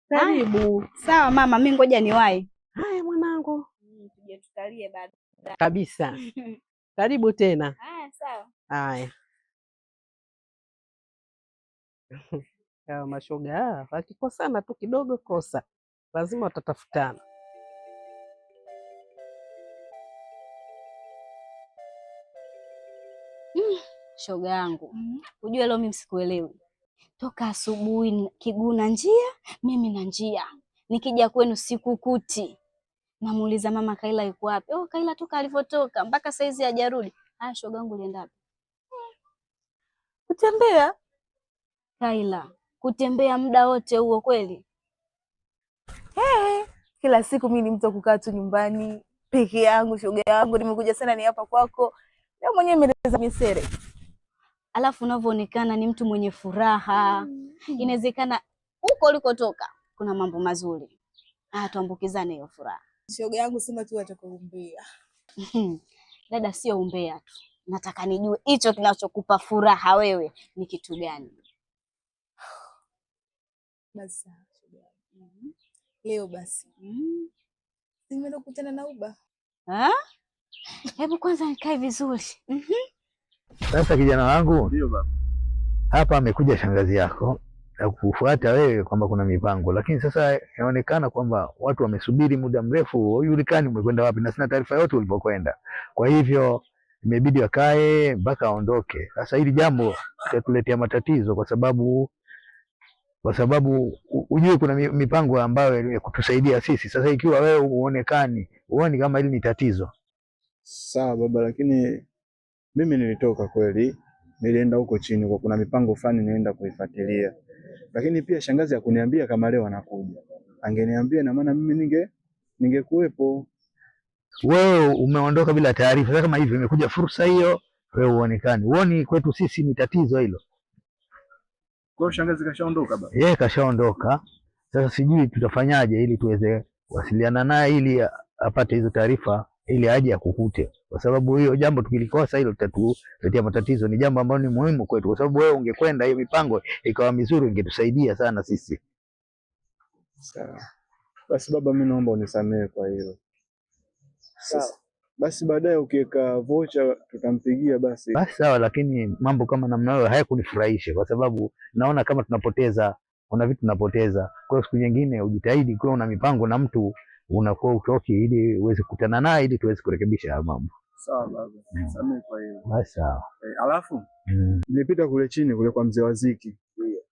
Karibu. Sawa mama, mimi ngoja niwahi. Haya mwanangu. Tuje tukalie baada. Kabisa. Karibu tena. Haya sawa. Haya. Hawa mashoga wakikosana tu kidogo kosa, lazima watatafutana. Shoga yangu, unajua leo mimi sikuelewi. Toka asubuhi kiguu na njia, mimi na njia. Nikija kwenu sikukuti. Namuuliza mama Kaila yuko wapi? Kaila toka alivyotoka mpaka saizi hajarudi. Shoga yangu ulienda wapi? Kutembea. Kaila, kutembea muda wote huo kweli? Kila siku mimi ni mtu kukaa tu nyumbani peke yangu. Shoga yangu, nimekuja sana ni hapa kwako. Leo mwenyewe nimeleza misere. Alafu unavyoonekana ni mtu mwenye furaha. Inawezekana huko ulikotoka kuna mambo mazuri. Tuambukizane hiyo furaha. Shoga yangu, sema tu atakuumbea. Dada, sio umbea tu. Nataka nijue hicho kinachokupa furaha wewe ni kitu gani? Basi shoga yangu. Leo basi. Nimeenda kukutana na Uba. Hebu kwanza nikae vizuri. Sasa kijana wangu, ndio baba, hapa amekuja shangazi yako na kufuata wewe kwamba kuna mipango, lakini sasa inaonekana kwamba watu wamesubiri muda mrefu, hujulikani umekwenda wapi na sina taarifa yote ulipokwenda. Kwa hivyo imebidi wakae mpaka aondoke. Sasa hili jambo litatuletea matatizo kwa sababu ujue kuna mipango ambayo ya kutusaidia sisi. Sasa ikiwa wewe huoni kama hili ni tatizo. Sawa baba, lakini mimi nilitoka kweli, nilienda huko chini kwa kuna mipango fulani nienda kuifuatilia. Lakini pia shangazi hakuniambia kama leo anakuja. Angeniambia na maana mimi ningekuwepo. Wewe umeondoka bila taarifa. Sasa kama hivi imekuja fursa hiyo, wewe uonekane. Uoni kwetu sisi ni tatizo hilo. Kwa hiyo shangazi kashaondoka baba? Yeye kashaondoka. Sasa sijui tutafanyaje ili tuweze kuwasiliana naye ili apate hizo taarifa ili aje akukute, kwa sababu hiyo jambo tukilikosa hilo litatuletea matatizo. Ni jambo ambalo ni muhimu kwetu, kwa sababu wewe ungekwenda hiyo mipango ikawa mizuri, ingetusaidia sana sisi. Sawa. Basi baba, mimi naomba unisamehe kwa hilo. Sawa. Basi baadaye ukiweka vocha tutampigia basi. Basi sawa, lakini mambo kama namna hiyo hayakunifurahisha kwa sababu naona kama tunapoteza, kuna vitu tunapoteza. Kwa hiyo siku nyingine ujitahidi kwa una mipango na mtu unakuwa utoki ili uweze kukutana naye ili tuweze kurekebisha haya mambo. Sawa baba. Samehe kwa hilo. Basi sawa. Alafu nilipita kule chini kule kwa mzee wa Ziki.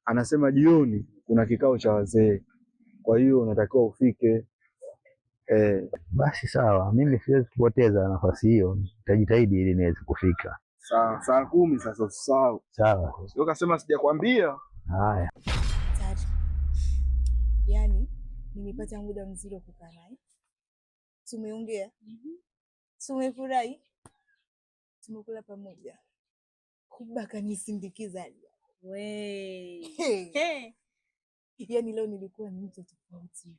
Anasema jioni kuna kikao cha wazee. Kwa hiyo unatakiwa ufike. Basi sawa, mimi siwezi kupoteza nafasi hiyo. Nitajitahidi ili niweze kufika. Sawa, saa 10 sasa usisahau. Sawa. Sio kasema sijakwambia. Haya. Yaani nimepata muda mzuri wa kukaa naye. Tumeongea. Tumefurahi. Tumekula pamoja. Huba kanisindikiza. Yaani leo nilikuwa ni mtu tofauti.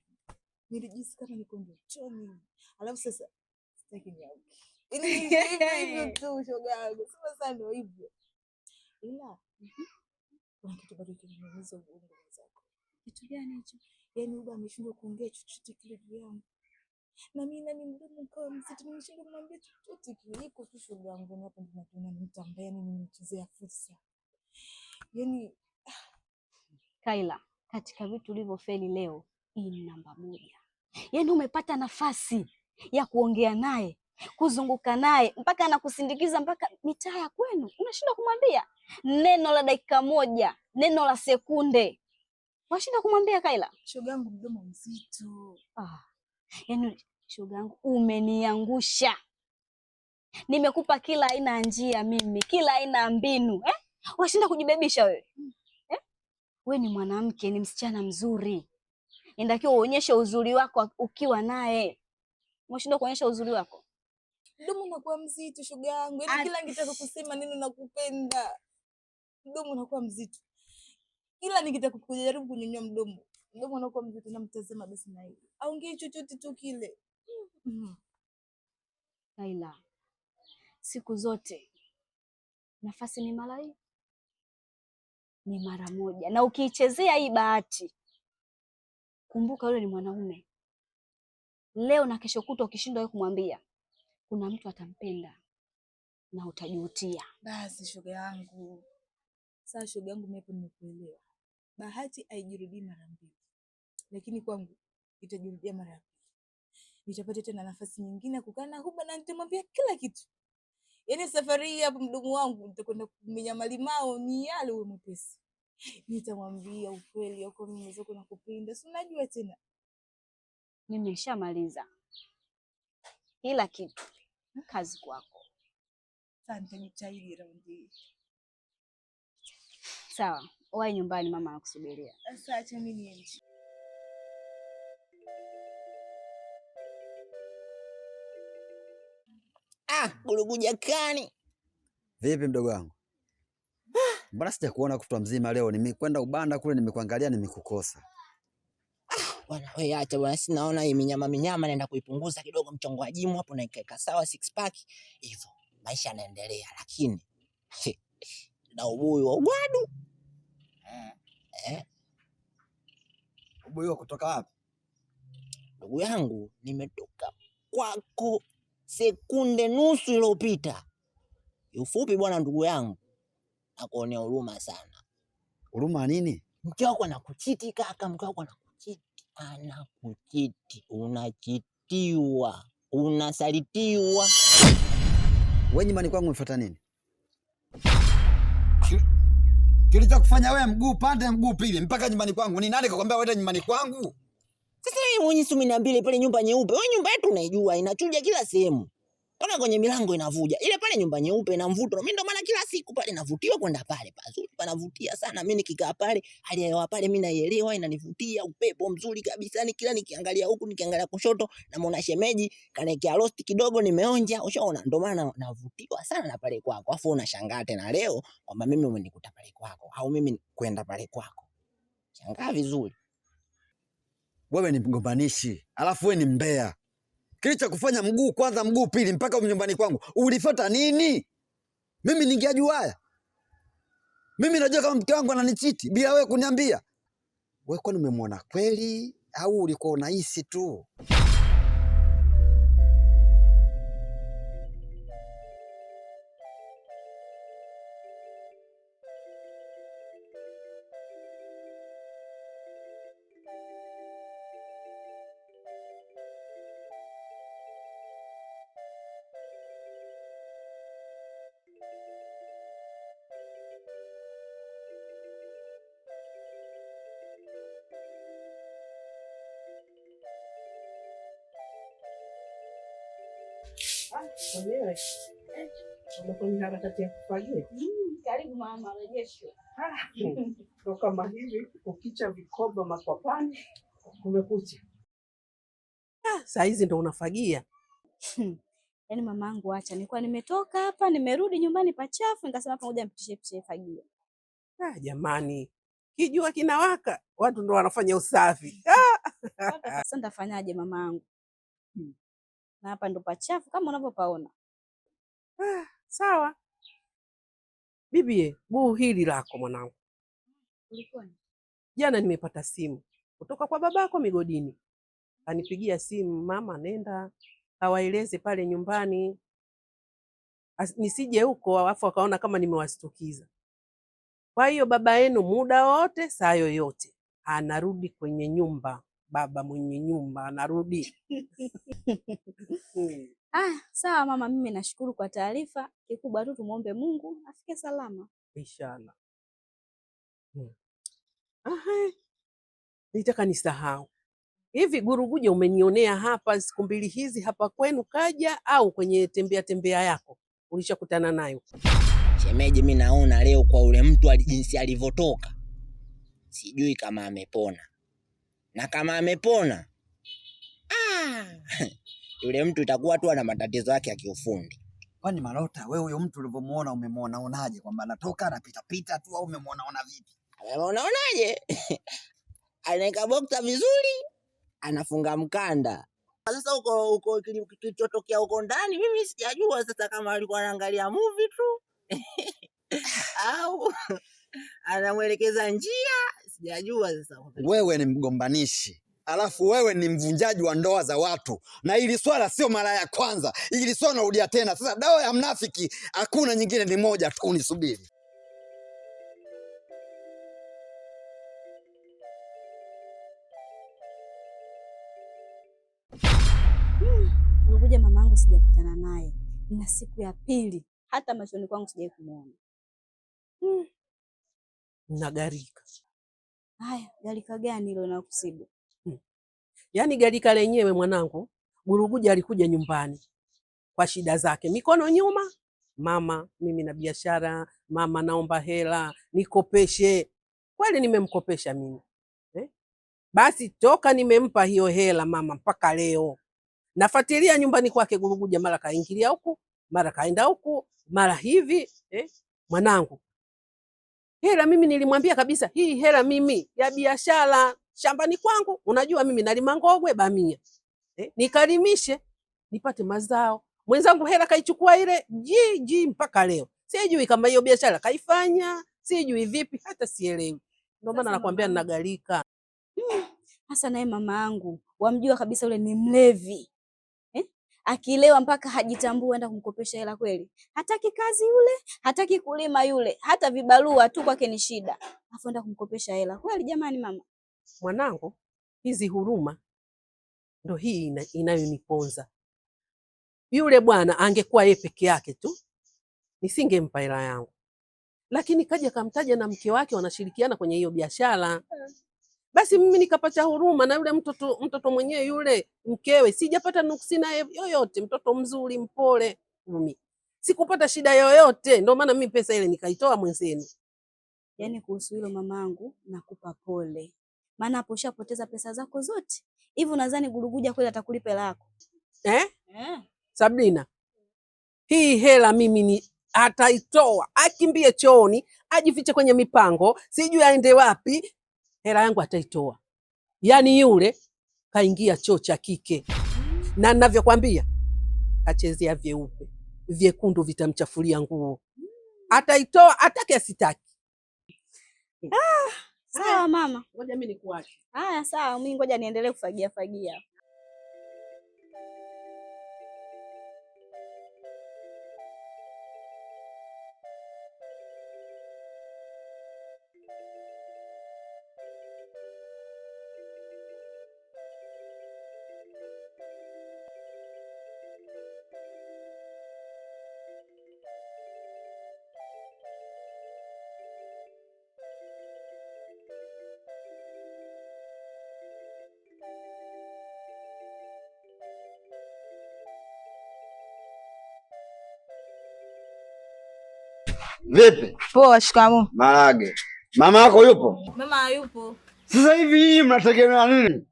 Nilijisikia kama niko ndotoni. Alafu sasa sitaki niauke. Hivyo tu shoga yangu. Sasa ndio hivyo. Ila kuna kitu bado kinaniumiza ubongo zako. Kitu gani hicho? Yaani Uba ameshindwa kuongea chochote kile juu yangu. Na mimi nani mdomo kwa mzito nimeshindwa kumwambia chochote kile. Iko tu shoga yangu hapa ndio natuona nimtambea nini nimechezea fursa. Yaani Kaila, katika vitu ulivyofeli leo, hii ni namba 1. Yaani umepata nafasi ya kuongea naye, kuzunguka naye, mpaka anakusindikiza mpaka mitaa ya kwenu. Unashindwa kumwambia neno la dakika 1, neno la sekunde. Unashindwa kumwambia Kaila? Shoga yangu mdomo mzito. Yaani shoga yangu umeniangusha. Nimekupa kila aina ya njia mimi, kila aina ya mbinu, Unashinda kujibebisha wewe. Wewe ni mwanamke, ni msichana mzuri. Inatakiwa uonyeshe uzuri wako ukiwa naye. Unashinda kuonyesha uzuri wako. Mdomo unakuwa mzito shoga yangu. Yaani kila nikitaka kusema neno nakupenda, mdomo unakuwa mzito. Kila nikitaka kujaribu kunyonyoa mdomo unakuwa mzito, na mtazama basi na hivi. Aongee chochote tu kile. Kaila, siku zote nafasi ni mara 1, na ukiichezea hii bahati, kumbuka yule ni mwanaume. Leo na kesho kutwa ukishindwa wewe kumwambia, kuna mtu atampenda na utajutia. Basi shoga yangu. Sasa shoga yangu, mimi hapo nimekuelewa. Bahati haijirudii mara 2. Lakini kwangu itajirudia mara 2. Nitapata tena nafasi nyingine ya kukaa na Huba na nitamwambia kila kitu. Yaani safari hii hapo mdomo wangu nitakwenda kumenya malimao ni yale uwe mwepesi. Nitamwambia ukweli wako, mimi zako nakupenda. Si unajua tena. Nimeshamaliza kila kitu. Kazi kwako. Asante, nitajitahidi raundi. Sawa, wae nyumbani, mama anakusubiria. Sasa acha mimi niende. Guluguja kani. Vipi mdogo wangu? Mbona sijakuona kutwa mzima leo? Nimekwenda ubanda kule, nimekuangalia, nimekukosa. Bwana wewe acha bwana, si naona hii minyama naenda kuipunguza kidogo, mchongo wa jimu hapo na ikaeka sawa 6 pack. Hivyo maisha yanaendelea, lakini na ubuyu wa ugwadu. Ubuyu kutoka wapi? Ndugu yangu, nimetoka kwako sekunde nusu iliyopita. Ufupi bwana ndugu yangu, nakuonea huruma sana. Huruma nini? Mke wako anakuchiti kaka, mke wako anakuchiti. Unachitiwa, unasalitiwa. Wewe nyumbani kwangu umefuata nini? Kilichokufanya wewe mguu pande mguu pili mpaka nyumbani kwangu? Ni nani kakwambia wewe nyumbani kwangu? Sasa wewe mwenyewe si umeniambia pale nyumba nyeupe. Wewe nyumba yetu unaijua, inachuja kila sehemu. Ona kwenye milango inavuja. Ile pale nyumba nyeupe ina mvuto. Mimi ndo maana kila siku pale navutiwa kwenda pale. Pazuri panavutia sana. Mimi nikikaa pale, hali ya hewa pale mimi naielewa, inanivutia, upepo mzuri kabisa. Ni kila nikiangalia huku, nikiangalia kushoto, namuona shemeji kanaekea roast kidogo nimeonja. Ushaona, ndo maana navutiwa sana na pale kwako. Afu unashangaa tena leo kwamba mimi umenikuta pale kwako au mimi kwenda pale kwako. Shangaa vizuri. Wewe ni mgombanishi, alafu wewe ni mbea. Kilicha kufanya mguu kwanza mguu pili mpaka nyumbani kwangu, ulifuata nini? Mimi ningejua haya. Mimi najua kama mke wangu ananichiti bila wewe kuniambia. Wewe kwani umemwona kweli au ulikuwa unahisi tu? Mwenyewe kwenye harakati ya kufagia. Karibu mama, rejesho. Ndo kama hivi ukicha vikoba makwapani kumekucha. Saa hizi ndo unafagia. Yaani mamangu, acha, nilikuwa nimetoka hapa nimerudi nyumbani pachafu, nikasema pamoja nipishe fagia. Jamani, kijua kinawaka watu ndo wanafanya usafi. Sasa nitafanyaje mamangu? Na hapa ndo pachafu kama unavyopaona. Sawa. Bibie, guu hili lako mwanangu. Ulikuwa? Jana nimepata simu kutoka kwa babako migodini. Anipigia simu, mama nenda kawaeleze pale nyumbani. Nisije huko alafu akaona kama nimewastukiza. Kwa hiyo baba yenu muda wote saa yoyote anarudi kwenye nyumba. Baba mwenye nyumba anarudi. Sawa mama, mimi nashukuru kwa taarifa. Kikubwa tu tumuombe Mungu afike salama. Inshallah. Nitaka nisahau. Hivi Guruguje umenionea hapa siku mbili hizi hapa kwenu kaja au kwenye tembea yako ulishakutana nayo? Shemeji, mimi naona leo kwa ule mtu jinsi alivyotoka, sijui kama amepona. Na kama amepona, yule mtu itakuwa tu ana matatizo yake ya kiufundi. Kwani Malota, wewe huyo mtu ulivyomuona umemuona unaje? Kwamba anatoka anapita pita tu au umemuona ona vipi? Unaonaje? Anaeka bokta vizuri, anafunga mkanda. Sasa uko kilichotokea huko ndani mimi sijajua sasa kama alikuwa anaangalia movie tu au anamwelekeza njia, sijajua sasa. Wewe ni mgombanishi, alafu wewe ni mvunjaji wa ndoa za watu, na hili swala sio mara ya kwanza, hili swala narudia tena. Sasa dawa ya mnafiki hakuna nyingine, ni moja tu, unisubiri. Guruguje mamangu sijakutana naye. Na siku ya pili hata machoni kwangu sijawahi kumuona. Nagarika. Haya, garika gani hilo nakusibu? Yaani garika lenyewe mwanangu, Guruguje alikuja nyumbani kwa shida zake. Mikono nyuma, mama mimi na biashara, mama naomba hela, nikopeshe. Kweli nimemkopesha mimi. Basi toka nimempa hiyo hela mama mpaka leo nafuatilia nyumbani kwake Guruguje, mara kaingilia huku, mara kaenda huku, mara hivi. Mwanangu, hela mimi nilimwambia kabisa, hii hela mimi ya biashara shambani kwangu, unajua mimi nalima ngogwe bamia. Nikalimishe nipate mazao. Mwenzangu hela kaichukua ile jiji mpaka leo. Sijui kama hiyo biashara kaifanya, sijui vipi, hata sielewi. Ndio maana nakwambia ninagalika. Hasa naye mama yangu, wamjua kabisa yule ni mlevi. Akilewa mpaka hajitambua, enda kumkopesha hela kweli? Hataki kazi yule, hataki kulima yule, hata vibarua tu kwake ni shida. Afu enda kumkopesha hela kweli? Jamani mama. Mwanangu, hizi huruma ndo hii inayoniponza. Yule bwana angekuwa yeye peke yake tu, nisingempa hela yangu. Lakini kaja kamtaja na mke wake, wanashirikiana kwenye hiyo biashara. Basi mimi nikapata huruma na yule mtoto mwenyewe yule mkewe, sijapata nuksi naye yoyote, mtoto mzuri mpole. Mimi sikupata shida yoyote, ndio maana mimi pesa ile nikaitoa mwenzenu. Yaani kuhusu hilo mamangu nakupa pole. Maana hapo ushapoteza pesa zako zote. Hivi unadhani Guruguje kweli atakulipa hela yako? Sabrina, hii hela mimi ni ataitoa, akimbie chooni, ajifiche kwenye mipango, sijui aende wapi. Hela yangu ataitoa. Yaani yule kaingia choo cha kike. Na ninavyokuambia kachezea vyeupe. Vyekundu vitamchafulia nguo. Ataitoa atake asitaki. Sawa mama. Ngoja mimi nikuache. Haya sawa, mimi ngoja niendelee kufagia fagia. Vipi? Poa, shikamoo. Marage. Mama yako yupo? Mama hayupo. Sasa hivi hii mnategemea nini?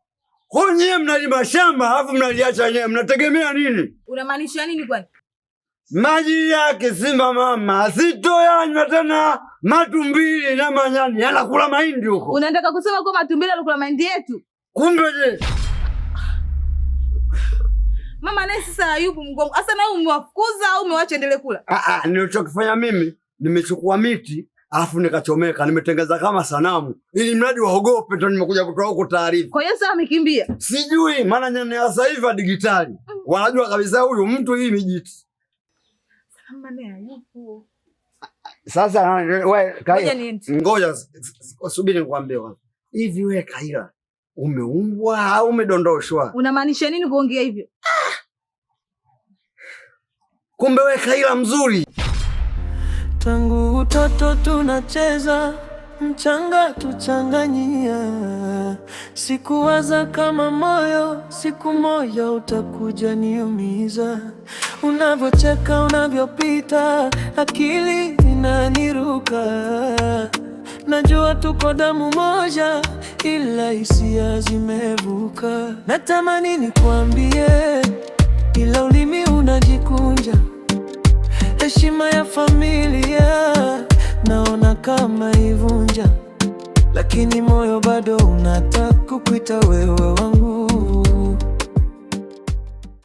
Kwa nini mnalima shamba alafu mnaliacha wenyewe? Mnategemea nini? Unamaanisha nini kwani? Maji yake Simba mama sitoyanywa tena matumbili na manyani yanakula mahindi huko. Unataka kusema kwa matumbili anakula mahindi yetu? Kumbe je? Mama naye sasa hayupo mgongo. Sasa na wewe umewafukuza au umewacha endelee kula? Nilichokifanya mimi nimechukua miti alafu nikachomeka, nimetengeza kama sanamu ili mradi waogope, ndio nimekuja kutoa huko taarifa. Kwa hiyo sasa amekimbia? Sijui, maana nyani ya sasa hivi digitali. Wanajua kabisa huyu mtu hii mijiti. Mama naye hayupo. Sasa wewe Kaila, ngoja subiri nikwambie kwanza. Hivi wewe Kaila, umeumbwa au umedondoshwa? Unamaanisha nini kuongea hivyo? Kumbe wewe Kaila mzuri. Tangu utoto tunacheza mchanga tuchanganyia, sikuwaza kama moyo siku moja utakuja niumiza. Unavyocheka unavyopita akili inaniruka, najua tuko damu moja ila hisia zimevuka. Natamani nikwambie ila ulimi unajikunja, heshima ya familia naona kama ivunja, lakini moyo bado unataka kukuita wewe wangu.